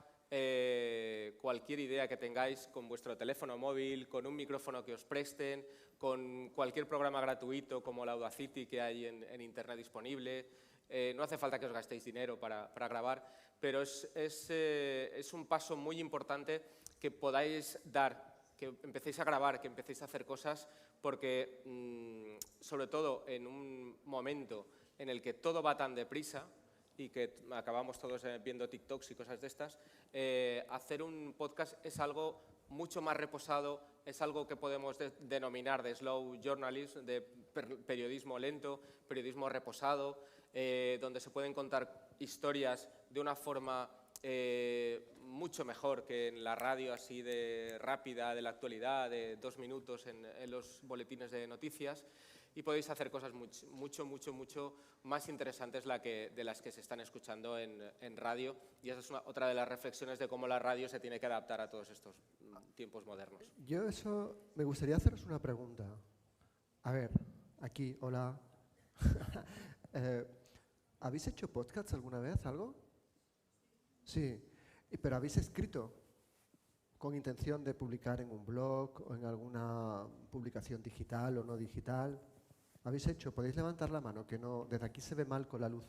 cualquier idea que tengáis con vuestro teléfono móvil, con un micrófono que os presten, con cualquier programa gratuito como la Audacity que hay en Internet disponible. No hace falta que os gastéis dinero para grabar, pero es un paso muy importante que podáis dar, que empecéis a grabar, que empecéis a hacer cosas, porque sobre todo en un momento en el que todo va tan deprisa y que acabamos todos viendo TikToks y cosas de estas, hacer un podcast es algo mucho más reposado, es algo que podemos denominar de slow journalism, de periodismo lento, periodismo reposado, donde se pueden contar historias de una forma mucho mejor que en la radio así de rápida, de la actualidad, de 2 minutos en los boletines de noticias, y podéis hacer cosas mucho más interesantes de las que se están escuchando en radio, y esa es otra de las reflexiones de cómo la radio se tiene que adaptar a todos estos tiempos modernos. Me gustaría haceros una pregunta. A ver, aquí, hola. ¿Habéis hecho podcasts alguna vez, algo? Sí, pero ¿habéis escrito con intención de publicar en un blog o en alguna publicación digital o no digital? ¿Habéis hecho? Podéis levantar la mano, que no, desde aquí se ve mal con la luz.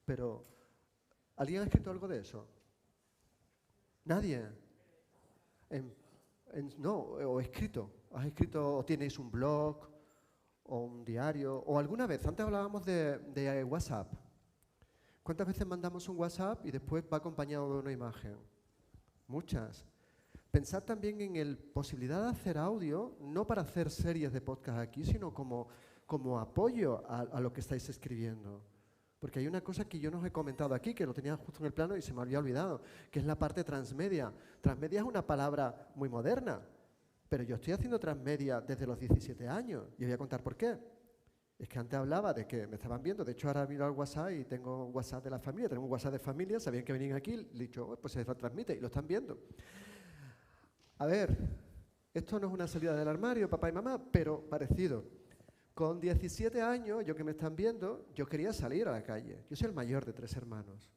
Pero, ¿alguien ha escrito algo de eso? ¿Nadie? No, o escrito. ¿Has escrito o tienes un blog o un diario? O alguna vez, antes hablábamos de WhatsApp. ¿Cuántas veces mandamos un WhatsApp y después va acompañado de una imagen? Muchas. Pensad también en la posibilidad de hacer audio, no para hacer series de podcast aquí, sino como apoyo a lo que estáis escribiendo. Porque hay una cosa que yo no os he comentado aquí, que lo tenía justo en el plano y se me había olvidado, que es la parte transmedia. Transmedia es una palabra muy moderna, pero yo estoy haciendo transmedia desde los 17 años y os voy a contar por qué. Es que antes hablaba de que me estaban viendo, de hecho ahora miro al WhatsApp y tengo un WhatsApp de la familia, tenemos un WhatsApp de familia, sabían que venían aquí, le he dicho, pues se retransmite y lo están viendo. A ver, esto no es una salida del armario, papá y mamá, pero parecido. Con 17 años, yo que me están viendo, yo quería salir a la calle. Yo soy el mayor de 3 hermanos.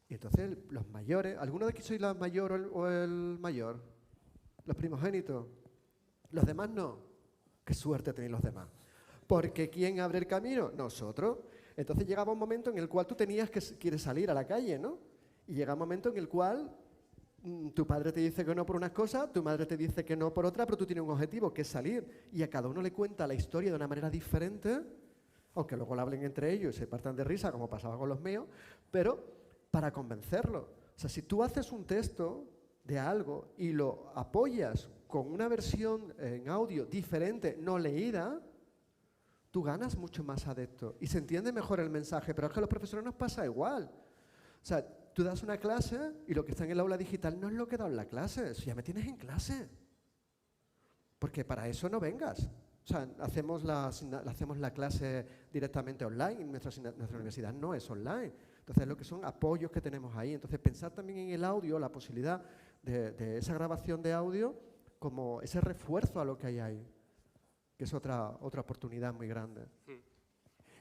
Y entonces los mayores, ¿alguno de aquí sois la mayor o el mayor? Los primogénitos. Los demás no. Qué suerte tenéis los demás. Porque ¿quién abre el camino? Nosotros. Entonces llegaba un momento en el cual tú quieres salir a la calle, ¿no? Y llega un momento en el cual tu padre te dice que no por unas cosas, tu madre te dice que no por otra, pero tú tienes un objetivo, que es salir. Y a cada uno le cuenta la historia de una manera diferente, aunque luego la hablen entre ellos y se partan de risa, como pasaba con los míos, pero para convencerlo. O sea, si tú haces un texto de algo y lo apoyas con una versión en audio diferente, no leída, tú ganas mucho más adeptos y se entiende mejor el mensaje. Pero es que a los profesores nos pasa igual. O sea, tú das una clase y lo que está en el aula digital no es lo que he dado en la clase. Eso ya me tienes en clase. Porque para eso no vengas. O sea, hacemos la clase directamente online. Nuestra universidad no es online. Entonces, lo que son apoyos que tenemos ahí. Entonces, pensar también en el audio, la posibilidad de esa grabación de audio como ese refuerzo a lo que hay ahí, que es otra oportunidad muy grande.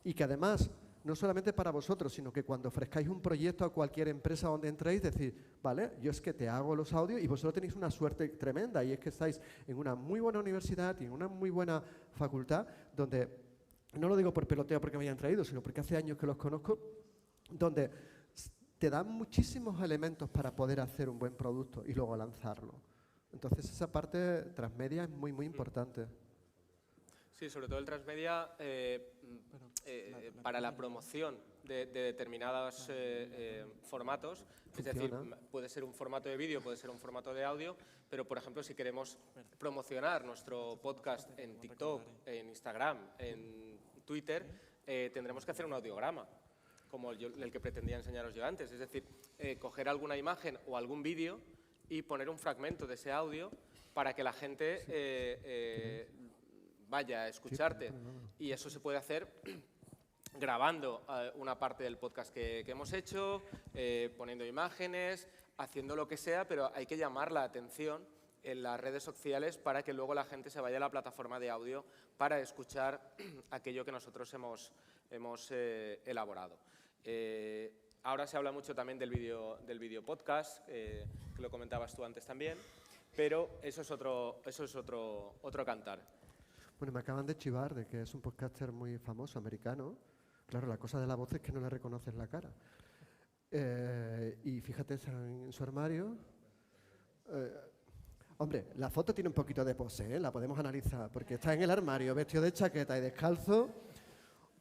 Y que además, no solamente para vosotros, sino que cuando ofrezcáis un proyecto a cualquier empresa donde entréis, decir, vale, yo es que te hago los audios y vosotros tenéis una suerte tremenda y es que estáis en una muy buena universidad y en una muy buena facultad donde, no lo digo por peloteo porque me hayan traído, sino porque hace años que los conozco, donde te dan muchísimos elementos para poder hacer un buen producto y luego lanzarlo. Entonces esa parte transmedia es muy, muy importante. Sí, sobre todo el transmedia para la promoción de determinados formatos. Es decir, puede ser un formato de vídeo, puede ser un formato de audio, pero por ejemplo si queremos promocionar nuestro podcast en TikTok, en Instagram, en Twitter, tendremos que hacer un audiograma, como el que pretendía enseñaros yo antes. Es decir, coger alguna imagen o algún vídeo y poner un fragmento de ese audio para que la gente vaya a escucharte. Y eso se puede hacer grabando una parte del podcast que hemos hecho, poniendo imágenes, haciendo lo que sea, pero hay que llamar la atención en las redes sociales para que luego la gente se vaya a la plataforma de audio para escuchar aquello que nosotros hemos elaborado. Ahora se habla mucho también del vídeo podcast, que lo comentabas tú antes también, pero eso es otro cantar. Bueno, me acaban de chivar de que es un podcaster muy famoso, americano. Claro, la cosa de la voz es que no le reconoces la cara. Y fíjate en su armario. Hombre, la foto tiene un poquito de pose, ¿eh? La podemos analizar, porque está en el armario vestido de chaqueta y descalzo,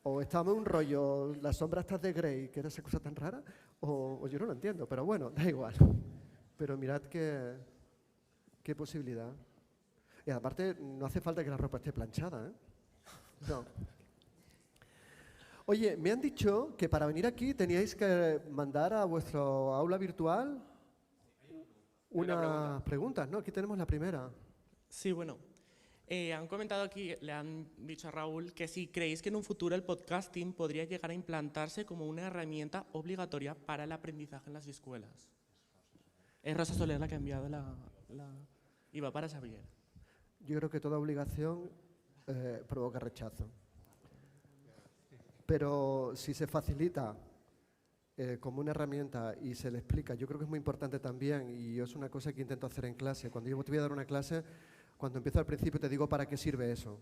o estamos en un rollo, las sombras estas de Grey, que era esa cosa tan rara, o yo no lo entiendo, pero bueno, da igual. Pero mirad qué posibilidad. Y aparte, no hace falta que la ropa esté planchada, ¿eh? No. Oye, me han dicho que para venir aquí teníais que mandar a vuestro aula virtual unas preguntas, ¿no? Aquí tenemos la primera. Sí, bueno. Han comentado aquí, le han dicho a Raúl, que si creéis que en un futuro el podcasting podría llegar a implantarse como una herramienta obligatoria para el aprendizaje en las escuelas. Es Rosa Soler la que ha enviado y va para Xavier. Yo creo que toda obligación provoca rechazo. Pero si se facilita como una herramienta y se le explica, yo creo que es muy importante también, y es una cosa que intento hacer en clase. Cuando yo te voy a dar una clase, cuando empiezo al principio te digo para qué sirve eso.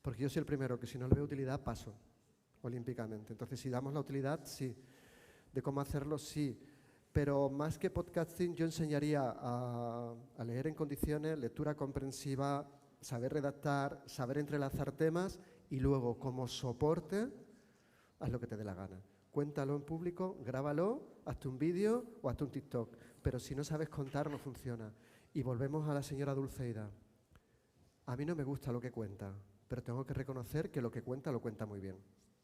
Porque yo soy el primero que si no le veo utilidad paso olímpicamente. Entonces, si damos la utilidad, sí. De cómo hacerlo, sí. Pero más que podcasting, yo enseñaría a leer en condiciones, lectura comprensiva, saber redactar, saber entrelazar temas y luego, como soporte, haz lo que te dé la gana. Cuéntalo en público, grábalo, hazte un vídeo o hazte un TikTok. Pero si no sabes contar, no funciona. Y volvemos a la señora Dulceida. A mí no me gusta lo que cuenta, pero tengo que reconocer que lo que cuenta lo cuenta muy bien.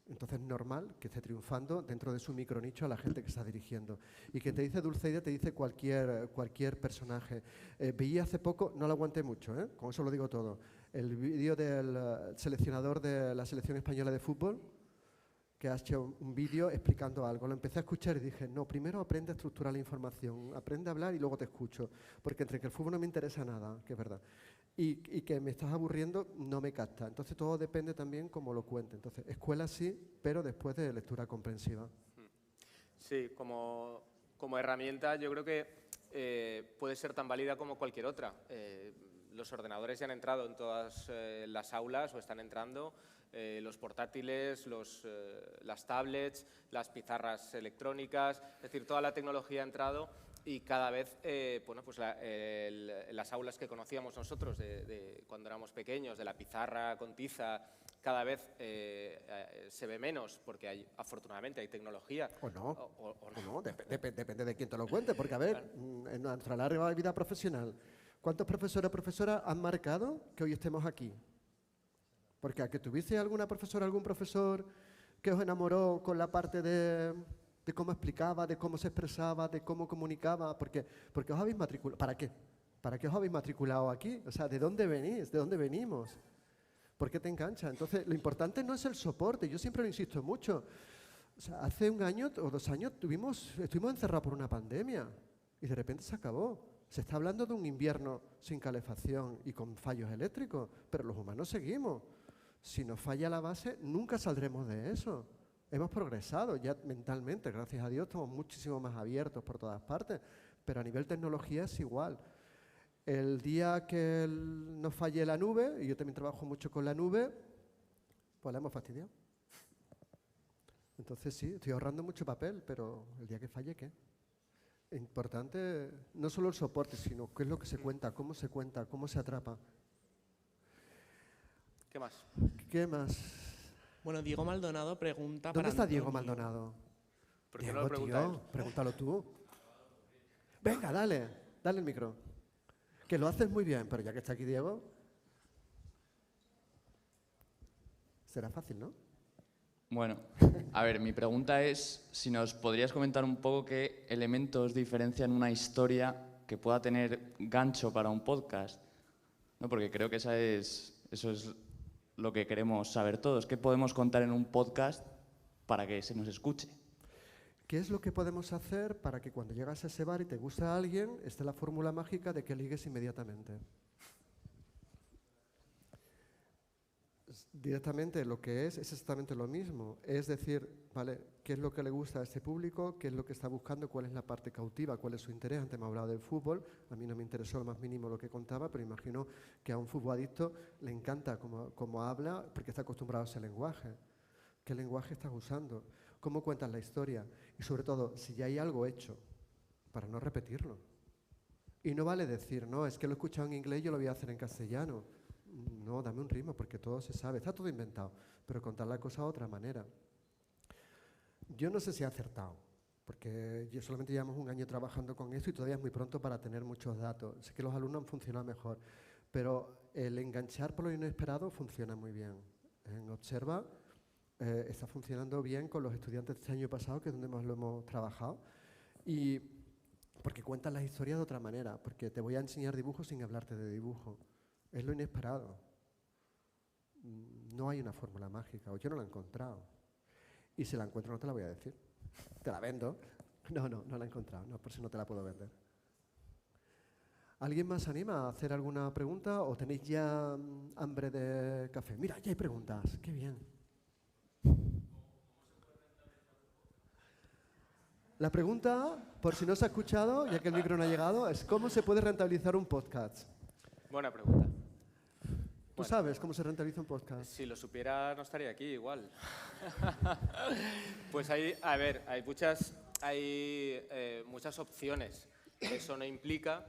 Entonces es normal que esté triunfando dentro de su micronicho a la gente que está dirigiendo. Y que te dice Dulceida, te dice cualquier personaje. Veía hace poco, no lo aguanté mucho, con eso lo digo todo, el vídeo del seleccionador de la selección española de fútbol, que ha hecho un vídeo explicando algo. Lo empecé a escuchar y dije, no, primero aprende a estructurar la información, aprende a hablar y luego te escucho. Porque entre que el fútbol no me interesa nada, que es verdad, y que me estás aburriendo, no me capta. Entonces todo depende también cómo lo cuente. Entonces, escuela sí, pero después de lectura comprensiva. Sí, como herramienta yo creo que puede ser tan válida como cualquier otra. Los ordenadores ya han entrado en todas las aulas o están entrando, los portátiles, las tablets, las pizarras electrónicas, es decir, toda la tecnología ha entrado y cada vez, bueno, pues las aulas que conocíamos nosotros de cuando éramos pequeños, de la pizarra con tiza, cada vez se ve menos porque afortunadamente hay tecnología. O no, depende de quién te lo cuente, porque a ver, en nuestra larga vida profesional, ¿cuántos profesores o profesoras han marcado que hoy estemos aquí? Porque a que tuviese alguna profesora, algún profesor que os enamoró con la parte de cómo explicaba, de cómo se expresaba, de cómo comunicaba, porque os habéis matriculado. ¿Para qué? ¿Para qué os habéis matriculado aquí? O sea, ¿de dónde venís? ¿De dónde venimos? ¿Por qué te engancha? Entonces, lo importante no es el soporte, yo siempre lo insisto mucho. O sea, hace 1 año o 2 años estuvimos encerrados por una pandemia y de repente se acabó. Se está hablando de un invierno sin calefacción y con fallos eléctricos, pero los humanos seguimos. Si nos falla la base, nunca saldremos de eso. Hemos progresado ya mentalmente, gracias a Dios, estamos muchísimo más abiertos por todas partes, pero a nivel tecnología es igual. El día que nos falle la nube, y yo también trabajo mucho con la nube, pues la hemos fastidiado. Entonces sí, estoy ahorrando mucho papel, pero el día que falle, ¿qué? Importante no solo el soporte, sino qué es lo que se cuenta, cómo se atrapa. ¿Qué más? ¿Qué más? Bueno, Diego Maldonado pregunta ¿Dónde para está Diego Antonio. Maldonado? ¿Por qué Diego, no lo pregunta tío, él? pregúntalo tú. Venga, dale el micro. Que lo haces muy bien, pero ya que está aquí Diego, será fácil, ¿no? Bueno, a ver, mi pregunta es si nos podrías comentar un poco qué elementos diferencian una historia que pueda tener gancho para un podcast, ¿no? Porque creo que eso es lo que queremos saber todos. ¿Qué podemos contar en un podcast para que se nos escuche? ¿Qué es lo que podemos hacer para que cuando llegas a ese bar y te gusta a alguien, esté la fórmula mágica de que ligues inmediatamente? Directamente lo que es exactamente lo mismo. Es decir, ¿vale? ¿Qué es lo que le gusta a este público? ¿Qué es lo que está buscando? ¿Cuál es la parte cautiva? ¿Cuál es su interés? Antes me ha hablado del fútbol. A mí no me interesó lo más mínimo lo que contaba, pero imagino que a un futboladicto le encanta cómo habla porque está acostumbrado a ese lenguaje. ¿Qué lenguaje estás usando? ¿Cómo cuentas la historia? Y sobre todo, si ya hay algo hecho, para no repetirlo. Y no vale decir, no, es que lo he escuchado en inglés y yo lo voy a hacer en castellano. No, dame un ritmo, porque todo se sabe, está todo inventado, pero contar la cosa de otra manera. Yo no sé si he acertado, porque yo solamente llevamos 1 año trabajando con esto y todavía es muy pronto para tener muchos datos. Sé que los alumnos han funcionado mejor, pero el enganchar por lo inesperado funciona muy bien. En Observa está funcionando bien con los estudiantes de este año pasado, que es donde más lo hemos trabajado, y porque cuentan las historias de otra manera, porque te voy a enseñar dibujos sin hablarte de dibujo. Es lo inesperado. No hay una fórmula mágica, o yo no la he encontrado. Y si la encuentro no te la voy a decir. Te la vendo. No la he encontrado, no, por si no te la puedo vender. ¿Alguien más anima a hacer alguna pregunta o tenéis ya hambre de café? Mira, ya hay preguntas, qué bien. La pregunta, por si no se ha escuchado, ya que el micro no ha llegado, es ¿cómo se puede rentabilizar un podcast? Buena pregunta. ¿Tú sabes cómo se rentabiliza un podcast? Si lo supiera no estaría aquí igual. Pues hay muchas opciones. Eso no implica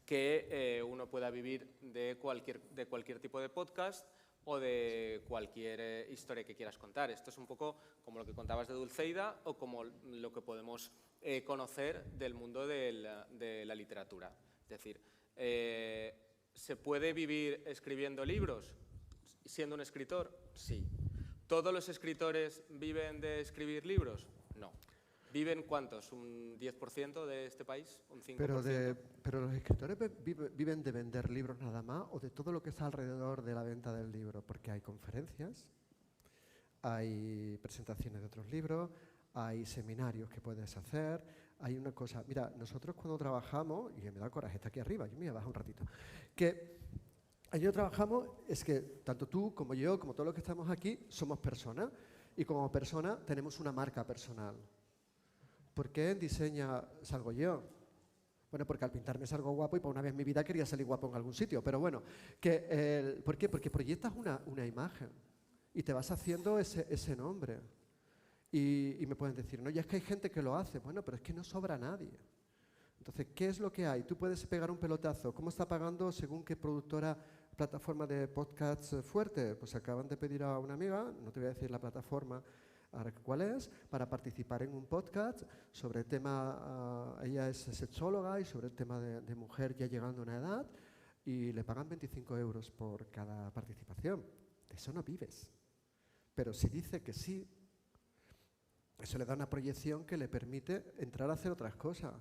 que uno pueda vivir de cualquier tipo de podcast o de cualquier historia que quieras contar. Esto es un poco como lo que contabas de Dulceida o como lo que podemos conocer del mundo de la literatura. Es decir, ¿se puede vivir escribiendo libros? ¿Siendo un escritor? Sí. ¿Todos los escritores viven de escribir libros? No. ¿Viven cuántos? ¿Un 10% de este país? ¿Un 5%? Pero los escritores viven de vender libros nada más o de todo lo que está alrededor de la venta del libro, porque hay conferencias, hay presentaciones de otros libros, hay seminarios que puedes hacer, hay una cosa. Mira, nosotros cuando trabajamos, y me da coraje, está aquí arriba, yo me voy a bajar un ratito, que allí trabajamos es que tanto tú como yo, como todos los que estamos aquí, somos personas y como persona tenemos una marca personal. ¿Por qué en diseña salgo yo? Bueno, porque al pintarme salgo guapo y por una vez en mi vida quería salir guapo en algún sitio. Pero bueno, ¿por qué? Porque proyectas una imagen y te vas haciendo ese nombre. Y me pueden decir, no, ya es que hay gente que lo hace. Bueno, pero es que no sobra nadie. Entonces, ¿qué es lo que hay? Tú puedes pegar un pelotazo. ¿Cómo está pagando según qué productora, plataforma de podcasts fuerte? Pues acaban de pedir a una amiga, no te voy a decir la plataforma, ahora cuál es, para participar en un podcast sobre el tema, ella es sexóloga y sobre el tema de mujer ya llegando a una edad y le pagan 25 euros por cada participación. De eso no vives. Pero si dice que sí, eso le da una proyección que le permite entrar a hacer otras cosas.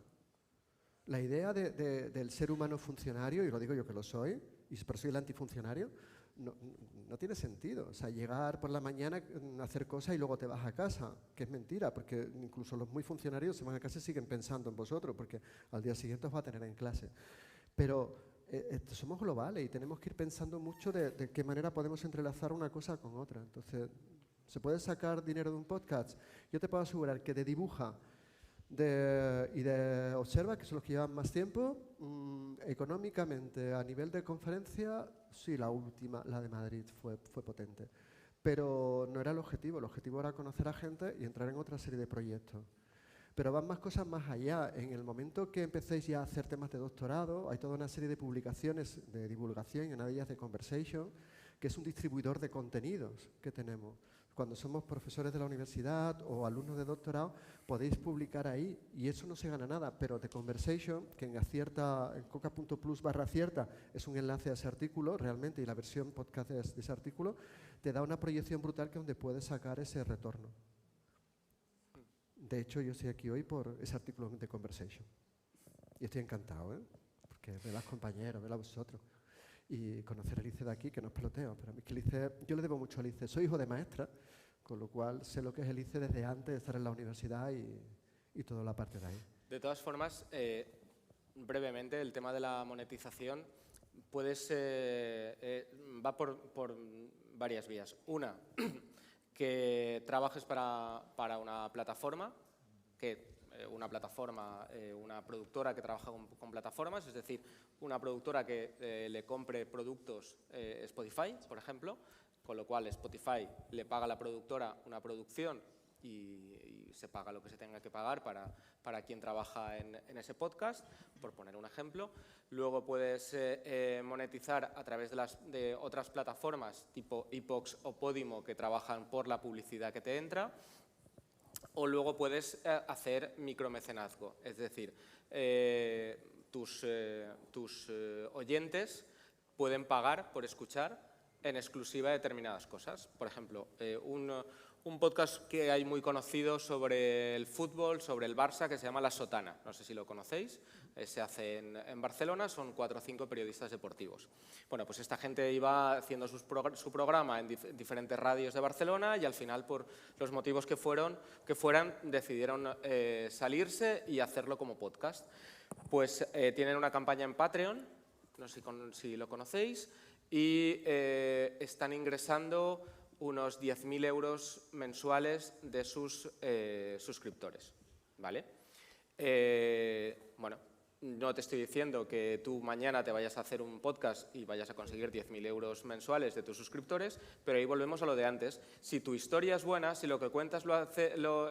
La idea del ser humano funcionario, y lo digo yo que lo soy, pero soy el antifuncionario, no tiene sentido. O sea, llegar por la mañana, hacer cosas y luego te vas a casa, que es mentira, porque incluso los muy funcionarios se van a casa y siguen pensando en vosotros, porque al día siguiente os va a tener en clase. Pero somos globales y tenemos que ir pensando mucho de qué manera podemos entrelazar una cosa con otra. Entonces, ¿se puede sacar dinero de un podcast? Yo te puedo asegurar que de dibuja y de observa, que son los que llevan más tiempo, económicamente, a nivel de conferencia, sí, la última, la de Madrid, fue potente. Pero no era el objetivo era conocer a gente y entrar en otra serie de proyectos. Pero van más cosas más allá. En el momento que empecéis ya a hacer temas de doctorado, hay toda una serie de publicaciones de divulgación, y una de ellas de Conversation, que es un distribuidor de contenidos que tenemos. Cuando somos profesores de la universidad o alumnos de doctorado, podéis publicar ahí y eso no se gana nada, pero The Conversation, que en coca.plus/acierta es un enlace a ese artículo realmente y la versión podcast de ese artículo, te da una proyección brutal que donde puedes sacar ese retorno. De hecho, yo estoy aquí hoy por ese artículo de Conversation y estoy encantado, porque ver a los compañeros, ver a vosotros. Y conocer el ICE de aquí, que no es peloteo, pero a mí que el ICE, yo le debo mucho al ICE. Soy hijo de maestra, con lo cual sé lo que es el ICE desde antes de estar en la universidad y toda la parte de ahí. De todas formas, brevemente, el tema de la monetización va por varias vías. Una, que trabajes para una plataforma, una productora que trabaja con plataformas, es decir, una productora que le compre productos Spotify, por ejemplo, con lo cual Spotify le paga a la productora una producción y se paga lo que se tenga que pagar para quien trabaja en ese podcast, por poner un ejemplo. Luego puedes monetizar a través de otras plataformas tipo Epox o Podimo que trabajan por la publicidad que te entra. O luego puedes hacer micromecenazgo, es decir, tus oyentes pueden pagar por escuchar en exclusiva determinadas cosas. Por ejemplo, un podcast que hay muy conocido sobre el fútbol, sobre el Barça, que se llama La Sotana. No sé si lo conocéis. Se hace en Barcelona, son 4 o 5 periodistas deportivos. Bueno, pues esta gente iba haciendo su programa en diferentes radios de Barcelona y al final, por los motivos que fueran, decidieron salirse y hacerlo como podcast. Pues tienen una campaña en Patreon, no sé si lo conocéis, y están ingresando unos 10.000 euros mensuales de sus suscriptores, ¿vale? Bueno, No te estoy diciendo que tú mañana te vayas a hacer un podcast y vayas a conseguir 10.000 euros mensuales de tus suscriptores, pero ahí volvemos a lo de antes. Si tu historia es buena, si lo que cuentas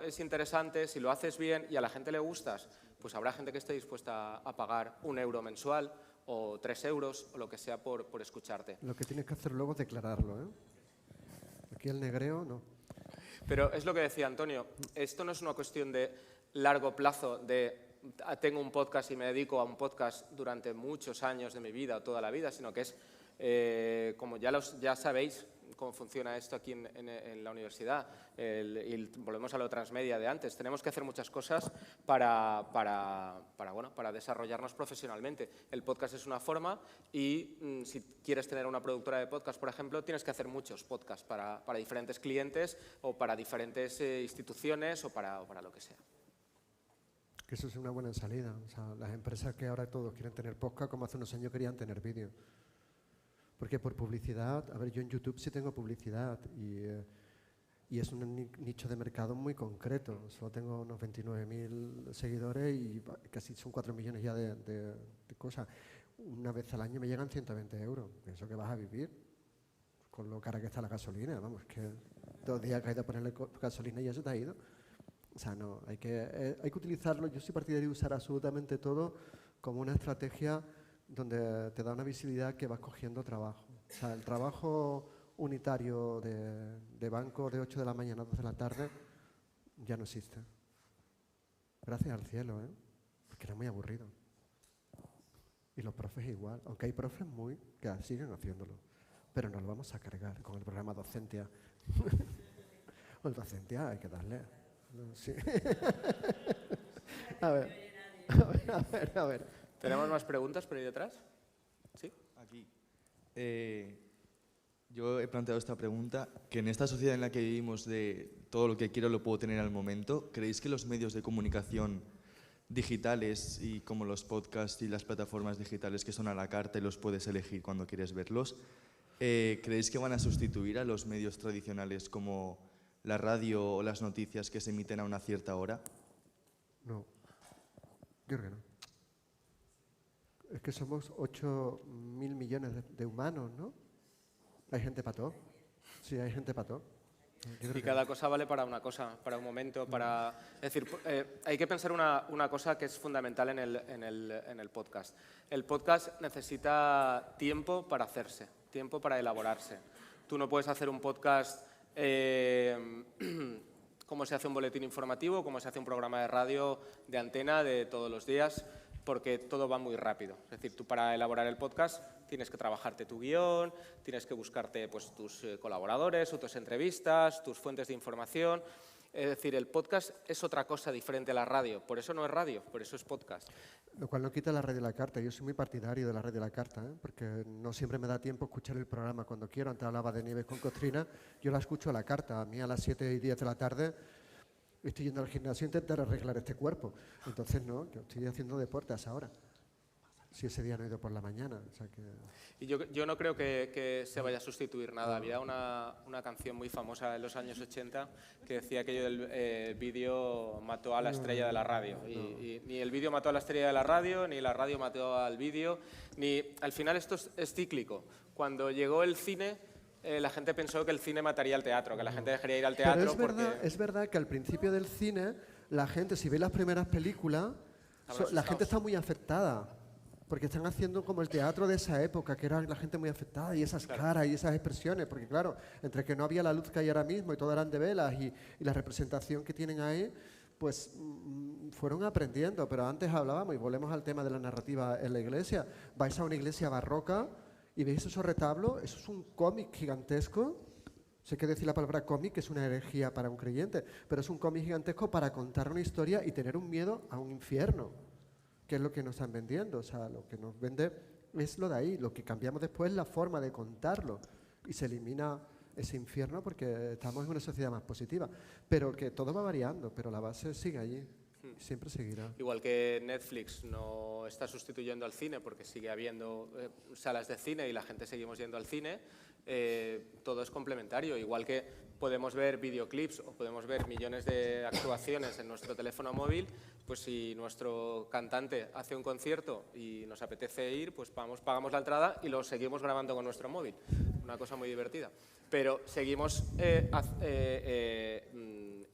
es interesante, si lo haces bien y a la gente le gustas, pues habrá gente que esté dispuesta a pagar 1 euro mensual o 3 euros o lo que sea por escucharte. Lo que tienes que hacer luego es declararlo, ¿eh? Aquí el negreo no. Pero es lo que decía Antonio, esto no es una cuestión de largo plazo, de tengo un podcast y me dedico a un podcast durante muchos años de mi vida o toda la vida, sino que es, como ya sabéis cómo funciona esto aquí en la universidad, y volvemos a lo transmedia de antes, tenemos que hacer muchas cosas para desarrollarnos profesionalmente. El podcast es una forma y si quieres tener una productora de podcast, por ejemplo, tienes que hacer muchos podcasts para diferentes clientes o para diferentes instituciones o para lo que sea. Que eso es una buena salida. O sea, las empresas que ahora todos quieren tener podcast, como hace unos años querían tener vídeo. Porque por publicidad, a ver, yo en YouTube sí tengo publicidad y es un nicho de mercado muy concreto. Solo tengo unos 29.000 seguidores y casi son 4 millones ya de cosas. Una vez al año me llegan 120 euros. Eso que vas a vivir, con lo cara que está la gasolina. Vamos, que 2 días que has ido a ponerle gasolina y ya se te ha ido. O sea, no, hay que utilizarlo. Yo soy partidario de usar absolutamente todo como una estrategia donde te da una visibilidad que vas cogiendo trabajo. O sea, el trabajo unitario de banco de 8 de la mañana a 12 de la tarde ya no existe. Gracias al cielo, ¿eh? Porque era muy aburrido. Y los profes igual, aunque hay profes que siguen haciéndolo. Pero no lo vamos a cargar con el programa Docentia. O el Docentia hay que darle. No, sí. A ver. ¿Tenemos más preguntas por ahí detrás? ¿Sí? Aquí. Yo he planteado esta pregunta, que en esta sociedad en la que vivimos de todo lo que quiero lo puedo tener al momento, ¿creéis que los medios de comunicación digitales y como los podcasts y las plataformas digitales que son a la carta y los puedes elegir cuando quieres verlos, ¿creéis que van a sustituir a los medios tradicionales como la radio o las noticias que se emiten a una cierta hora? No, yo creo que no. Es que somos 8.000 millones de humanos, ¿no? Hay gente para todo. Sí, hay gente para todo. Y cada cosa vale para una cosa, para un momento, para... Es decir, hay que pensar una cosa que es fundamental en el podcast. El podcast necesita tiempo para hacerse, tiempo para elaborarse. Tú no puedes hacer un podcast como se hace un boletín informativo, como se hace un programa de radio de antena de todos los días, porque todo va muy rápido. Es decir, tú para elaborar el podcast tienes que trabajarte tu guión, tienes que buscarte pues, tus colaboradores o tus entrevistas, tus fuentes de información. Es decir, el podcast es otra cosa diferente a la radio. Por eso no es radio, por eso es podcast. Lo cual no quita la red de la carta. Yo soy muy partidario de la red de la carta, ¿eh? Porque no siempre me da tiempo escuchar el programa cuando quiero. Antes hablaba de Nieves con Costrina, yo la escucho a la carta. A mí a las 7:10 de la tarde estoy yendo al gimnasio a intentar arreglar este cuerpo. Entonces, no, yo estoy haciendo deporte a esa hora. Si ese día no he ido por la mañana. O sea que... Y yo no creo que se vaya a sustituir nada. Había una canción muy famosa en los años 80 que decía aquello del vídeo mató a la estrella de la radio. Y ni el vídeo mató a la estrella de la radio, ni la radio mató al vídeo, ni... Al final esto es cíclico. Cuando llegó el cine, la gente pensó que el cine mataría al teatro, que la gente dejaría ir al teatro. Pero es verdad que al principio del cine, la gente, si ve las primeras películas, la gente está muy afectada. Porque están haciendo como el teatro de esa época, que era la gente muy afectada, y esas caras y esas expresiones, porque claro, entre que no había la luz que hay ahora mismo y todo eran de velas y la representación que tienen ahí, pues fueron aprendiendo. Pero antes hablábamos, y volvemos al tema de la narrativa en la iglesia, vais a una iglesia barroca y veis esos retablos, eso es un cómic gigantesco. Sé que decir la palabra cómic es una herejía para un creyente, pero es un cómic gigantesco para contar una historia y tener un miedo a un infierno, que es lo que nos están vendiendo. O sea, lo que nos vende es lo de ahí. Lo que cambiamos después es la forma de contarlo. Y se elimina ese infierno porque estamos en una sociedad más positiva. Pero que todo va variando, pero la base sigue allí. Siempre seguirá. Igual que Netflix no está sustituyendo al cine porque sigue habiendo salas de cine y la gente seguimos yendo al cine, todo es complementario. Igual que podemos ver videoclips o podemos ver millones de actuaciones en nuestro teléfono móvil, pues si nuestro cantante hace un concierto y nos apetece ir, pues pagamos la entrada y lo seguimos grabando con nuestro móvil. Una cosa muy divertida. Pero seguimos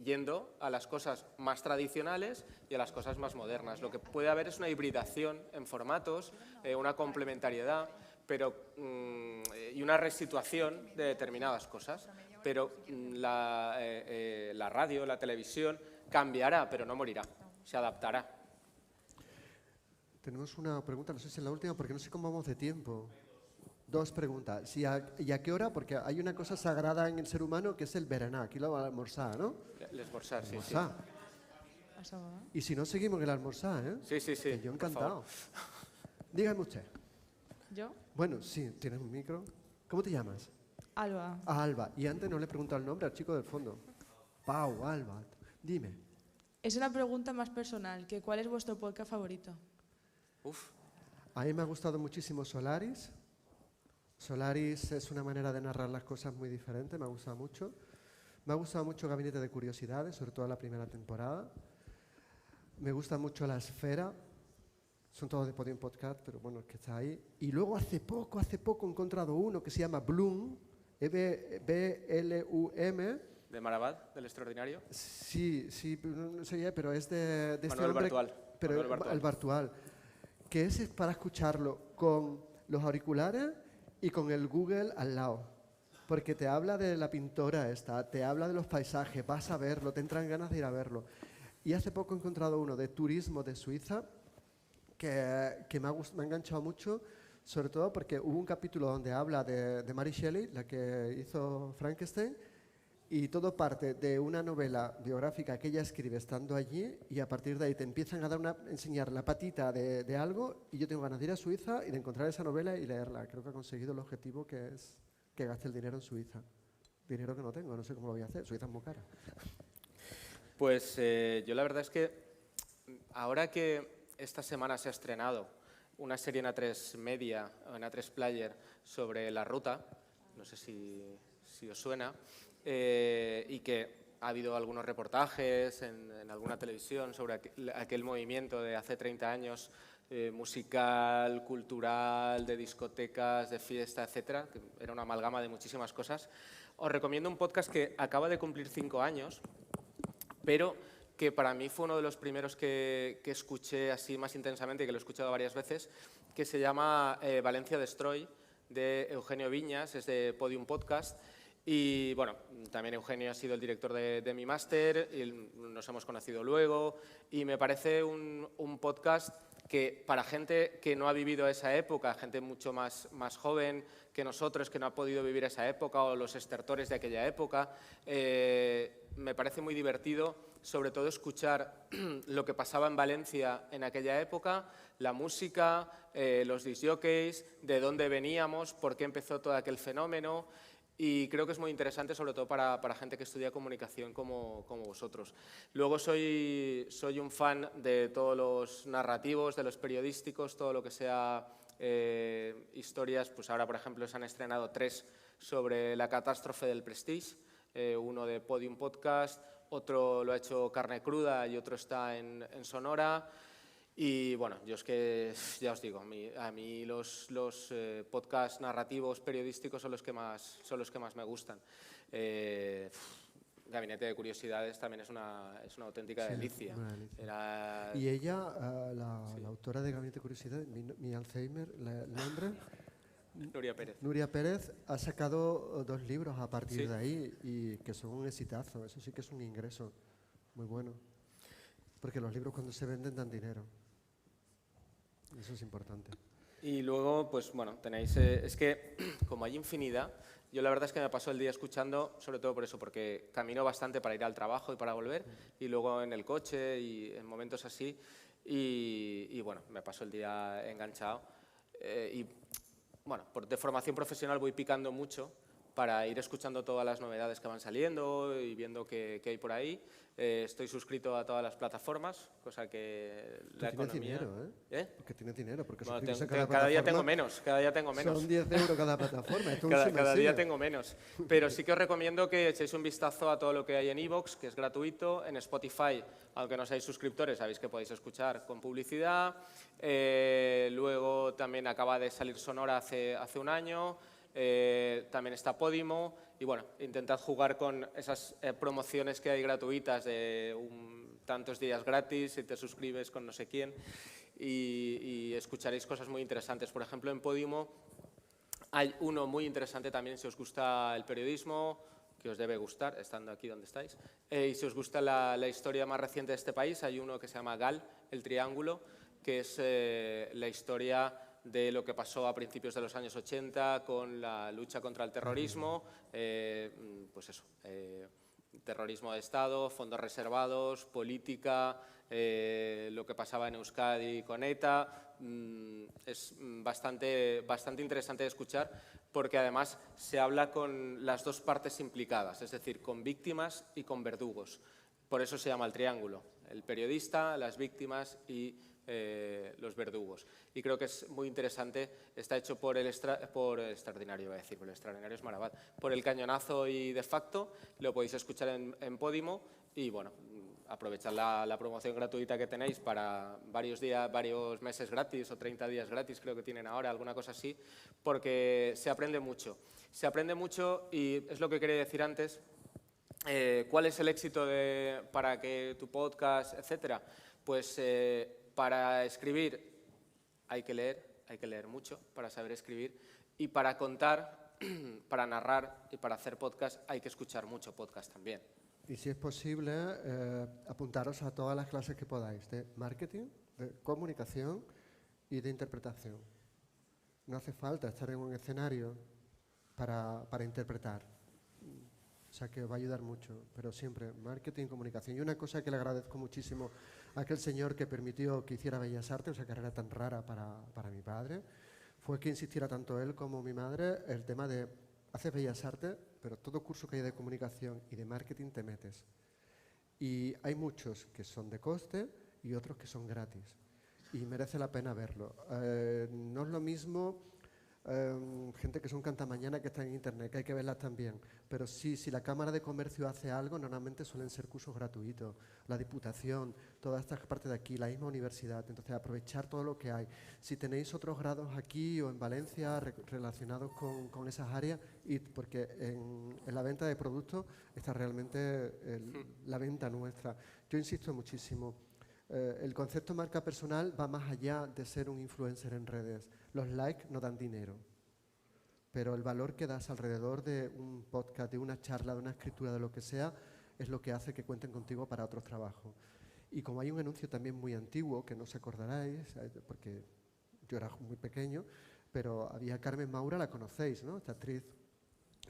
yendo a las cosas más tradicionales y a las cosas más modernas. Lo que puede haber es una hibridación en formatos, una complementariedad, y una resituación de determinadas cosas. Pero la radio, la televisión, cambiará, pero no morirá, se adaptará. Tenemos una pregunta, no sé si es la última, porque no sé cómo vamos de tiempo. 2 preguntas. ¿Y a qué hora? Porque hay una cosa sagrada en el ser humano que es el berenar. Aquí lo va a almorzar, ¿no? El esmorzar, sí, sí. Almorzar. Y si no, seguimos en el almorzar, ¿eh? Sí, sí, sí. Que yo por encantado. favor. Dígame usted. ¿Yo? Bueno, sí, tienes un micro. ¿Cómo te llamas? Alba. Ah, Alba. Y antes no le he preguntado el nombre al chico del fondo. Pau, Alba. Dime. Es una pregunta más personal, que ¿cuál es vuestro podcast favorito? Uf. A mí me ha gustado muchísimo Solaris. Solaris es una manera de narrar las cosas muy diferente, me ha gustado mucho. Me ha gustado mucho Gabinete de Curiosidades, sobre todo la primera temporada. Me gusta mucho La Esfera. Son todos de Podium Podcast, pero bueno, es que está ahí. Y luego hace poco he encontrado uno que se llama Bloom, B-L-U-M. ¿De Marabat, del Extraordinario? Sí, no sé, pero es de este Manuel hombre, Bartual. pero Manuel Bartual. el Bartual, que ese es para escucharlo con los auriculares y con el Google al lado, porque te habla de la pintora esta, te habla de los paisajes, vas a verlo, te entran ganas de ir a verlo. Y hace poco he encontrado uno de turismo de Suiza que me ha enganchado mucho, sobre todo porque hubo un capítulo donde habla de Mary Shelley, la que hizo Frankenstein, y todo parte de una novela biográfica que ella escribe estando allí, y a partir de ahí te empiezan a enseñar la patita de algo, y yo tengo ganas de ir a Suiza y de encontrar esa novela y leerla. Creo que ha conseguido el objetivo, que es que gaste el dinero en Suiza. Dinero que no tengo, no sé cómo lo voy a hacer. Suiza es muy cara. Pues yo la verdad es que ahora que esta semana se ha estrenado una serie en A3 Media, en A3 Player, sobre la ruta, no sé si os suena, y que ha habido algunos reportajes en alguna televisión sobre aquel movimiento de hace 30 años, musical, cultural, de discotecas, de fiesta, etcétera, que era una amalgama de muchísimas cosas. Os recomiendo un podcast que acaba de cumplir 5 años, pero que para mí fue uno de los primeros que escuché así más intensamente, y que lo he escuchado varias veces, que se llama Valencia Destroy, de Eugenio Viñas, es de Podium Podcast. Y bueno, también Eugenio ha sido el director de mi máster, y nos hemos conocido luego, y me parece un podcast que para gente que no ha vivido esa época, gente mucho más joven que nosotros, que no ha podido vivir esa época, o los estertores de aquella época, me parece muy divertido, sobre todo escuchar lo que pasaba en Valencia en aquella época, la música, los discjockeys, de dónde veníamos, por qué empezó todo aquel fenómeno. Y creo que es muy interesante, sobre todo para gente que estudia comunicación como vosotros. Luego soy un fan de todos los narrativos, de los periodísticos, todo lo que sea historias. Pues ahora, por ejemplo, se han estrenado 3 sobre la catástrofe del Prestige, uno de Podium Podcast, otro lo ha hecho Carne Cruda y otro está en Sonora. Y bueno, yo es que, ya os digo, a mí los podcasts narrativos periodísticos son los que más me gustan. Gabinete de Curiosidades también es una auténtica delicia. Y ella, la autora de Gabinete de Curiosidades, mi Alzheimer, el nombre... Nuria Pérez. Nuria Pérez ha sacado 2 libros a partir Sí. de ahí, y que son un exitazo. Eso sí que es un ingreso muy bueno. Porque los libros, cuando se venden, dan dinero. Eso es importante. Y luego, pues bueno, tenéis... es que, como hay infinidad, yo la verdad es que me paso el día escuchando, sobre todo por eso, porque camino bastante para ir al trabajo y para volver, y luego en el coche y en momentos así, y bueno, me paso el día enganchado. Y bueno, de formación profesional voy picando mucho, para ir escuchando todas las novedades que van saliendo y viendo qué hay por ahí. Estoy suscrito a todas las plataformas, cosa que la Tienes economía... dinero, ¿eh? Porque tienes dinero, porque Bueno, suscribirse a cada día plataforma tengo menos. Son 10 euros cada plataforma. Esto es un Cada día submersible. tengo menos. Pero sí que os recomiendo que echéis un vistazo a todo lo que hay en iVoox, que es gratuito. En Spotify, aunque no seáis suscriptores, sabéis que podéis escuchar con publicidad. Luego también acaba de salir Sonora hace un año. También está Podimo. Y bueno, intentad jugar con esas promociones que hay gratuitas de tantos días gratis si te suscribes con no sé quién. Y escucharéis cosas muy interesantes. Por ejemplo, en Podimo hay uno muy interesante también si os gusta el periodismo, que os debe gustar, estando aquí donde estáis. Y si os gusta la historia más reciente de este país, hay uno que se llama GAL, el Triángulo, que es la historia de lo que pasó a principios de los años 80 con la lucha contra el terrorismo, pues eso, terrorismo de Estado, fondos reservados, política, lo que pasaba en Euskadi con ETA. Es bastante interesante de escuchar porque además se habla con las dos partes implicadas, es decir, con víctimas y con verdugos. Por eso se llama el triángulo, el periodista, las víctimas y los verdugos. Y creo que es muy interesante, está hecho por Extraordinario, iba a decir, por el Extraordinario es Marabat, por El Cañonazo y De Facto, lo podéis escuchar en Podimo y bueno, aprovechad la promoción gratuita que tenéis para varios meses gratis o 30 días gratis, creo que tienen ahora, alguna cosa así, porque se aprende mucho. Se aprende mucho y es lo que quería decir antes, ¿cuál es el éxito para que tu podcast, etcétera? Pues para escribir hay que leer mucho para saber escribir y para contar, para narrar y para hacer podcast hay que escuchar mucho podcast también. Y si es posible, apuntaros a todas las clases que podáis de marketing, de comunicación y de interpretación. No hace falta estar en un escenario para interpretar. O sea que os va a ayudar mucho, pero siempre marketing, comunicación. Y una cosa que le agradezco muchísimo a aquel señor que permitió que hiciera Bellas Artes, esa carrera tan rara para mi padre, fue que insistiera tanto él como mi madre el tema de haces Bellas Artes, pero todo curso que hay de comunicación y de marketing te metes. Y hay muchos que son de coste y otros que son gratis. Y merece la pena verlo. No es lo mismo gente que son cantamañana que están en internet, que hay que verlas también. Pero sí, si la Cámara de Comercio hace algo, normalmente suelen ser cursos gratuitos. La Diputación, toda esta parte de aquí, la misma universidad. Entonces, aprovechar todo lo que hay. Si tenéis otros grados aquí o en Valencia relacionados con esas áreas, porque en la venta de productos está realmente la venta nuestra. Yo insisto muchísimo. El concepto marca personal va más allá de ser un influencer en redes. Los likes no dan dinero, pero el valor que das alrededor de un podcast, de una charla, de una escritura, de lo que sea, es lo que hace que cuenten contigo para otros trabajos. Y como hay un anuncio también muy antiguo, que no os acordaráis, porque yo era muy pequeño, pero había Carmen Maura, la conocéis, ¿no? Esta actriz.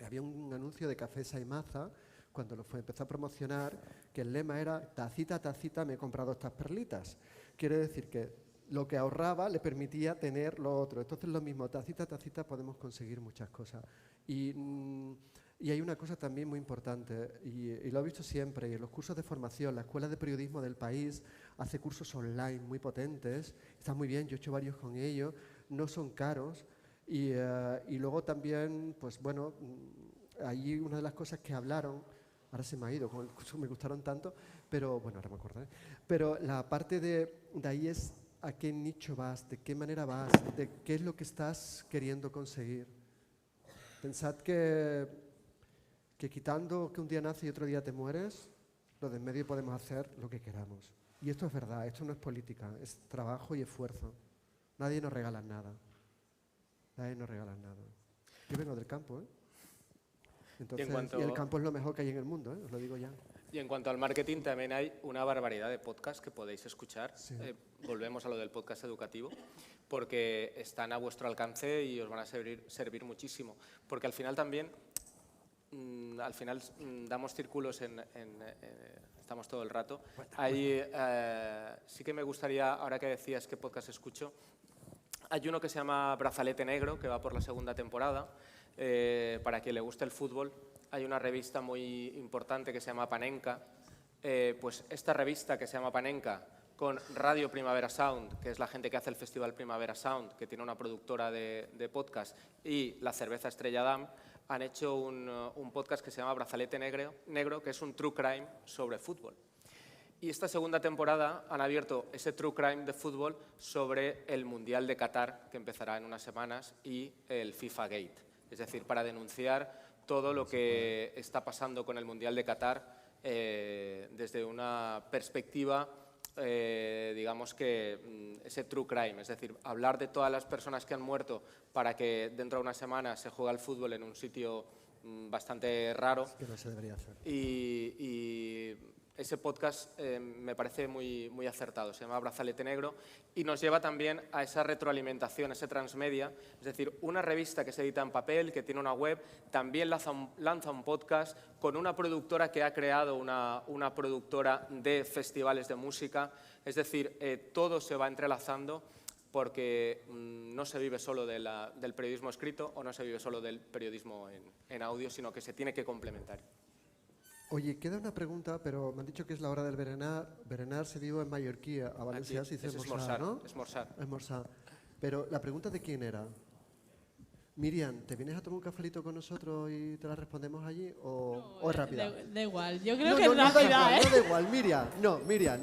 Había un anuncio de Café Saimaza, cuando empezó a promocionar, que el lema era tacita, tacita, me he comprado estas perlitas. Quiere decir que lo que ahorraba le permitía tener lo otro. Entonces lo mismo, tacita, tacita, podemos conseguir muchas cosas. Y hay una cosa también muy importante, y lo he visto siempre, y en los cursos de formación, la Escuela de Periodismo del país hace cursos online muy potentes, está muy bien, yo he hecho varios con ellos, no son caros, y luego también, pues bueno, allí una de las cosas que hablaron, ahora se me ha ido, como el curso me gustaron tanto, pero bueno, ahora me acordaré. Pero la parte de ahí es a qué nicho vas, de qué manera vas, de qué es lo que estás queriendo conseguir. Pensad que quitando que un día nace y otro día te mueres, lo de en medio podemos hacer lo que queramos. Y esto es verdad, esto no es política, es trabajo y esfuerzo. Nadie nos regala nada. Nadie nos regala nada. Yo vengo del campo, ¿eh? Entonces, y el campo es lo mejor que hay en el mundo, ¿eh? Os lo digo ya. Y en cuanto al marketing, también hay una barbaridad de podcasts que podéis escuchar. Sí. Volvemos a lo del podcast educativo, porque están a vuestro alcance y os van a servir muchísimo. Porque al final también, damos círculos estamos todo el rato. Sí que me gustaría, ahora que decías qué podcast escucho, hay uno que se llama Brazalete Negro, que va por la segunda temporada. para quien le guste el fútbol, hay una revista muy importante que se llama Panenka. Pues esta revista que se llama Panenka, con Radio Primavera Sound, que es la gente que hace el Festival Primavera Sound, que tiene una productora de podcast, y la cerveza Estrella Damm, han hecho un podcast que se llama Brazalete Negro, que es un true crime sobre fútbol. Y esta segunda temporada han abierto ese true crime de fútbol sobre el Mundial de Qatar, que empezará en unas semanas, y el FIFA Gate. Es decir, para denunciar todo lo que está pasando con el Mundial de Qatar desde una perspectiva, digamos que ese true crime, es decir, hablar de todas las personas que han muerto para que dentro de una semana se juegue al fútbol en un sitio bastante raro. Que no se debería hacer. Y ese podcast me parece muy acertado, se llama Brazalete Negro, y nos lleva también a esa retroalimentación, ese transmedia, es decir, una revista que se edita en papel, que tiene una web, también lanza un podcast con una productora que ha creado una productora de festivales de música, es decir, todo se va entrelazando porque no se vive solo del periodismo escrito o no se vive solo del periodismo en audio, sino que se tiene que complementar. Oye, queda una pregunta, pero me han dicho que es la hora del berenar. Berenar se dijo en mallorquí, a Valencia se dice es esmorzar, ¿no? Esmorzar. Esmorzar. Pero la pregunta de quién era. Miriam, ¿te vienes a tomar un cafelito con nosotros y te la respondemos allí o es rápida? Da igual, yo creo No, que no, es no da rápida, igual, ¿eh? no da igual, Miriam,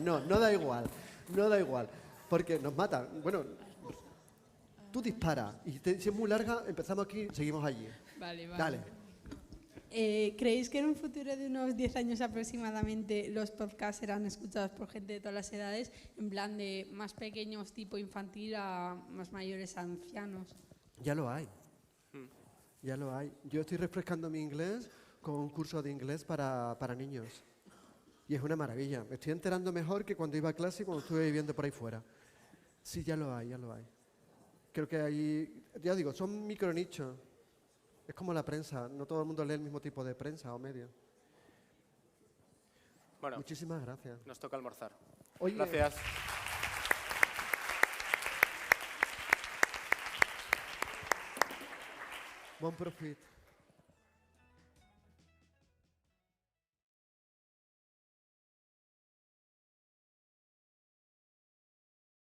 no da igual, no da igual, porque nos matan. Bueno, tú dispara y si es muy larga, empezamos aquí, seguimos allí. Vale. Dale. ¿Creéis que en un futuro de unos 10 años aproximadamente los podcasts serán escuchados por gente de todas las edades, en plan de más pequeños tipo infantil a más mayores a ancianos? Ya lo hay. Ya lo hay. Yo estoy refrescando mi inglés con un curso de inglés para niños. Y es una maravilla. Me estoy enterando mejor que cuando iba a clase y cuando estuve viviendo por ahí fuera. Sí, ya lo hay, ya lo hay. Creo que ahí, ya digo, son micronichos. Es como la prensa. No todo el mundo lee el mismo tipo de prensa o medio. Bueno, Muchísimas gracias. nos toca almorzar. Oye, Gracias. Bon profit.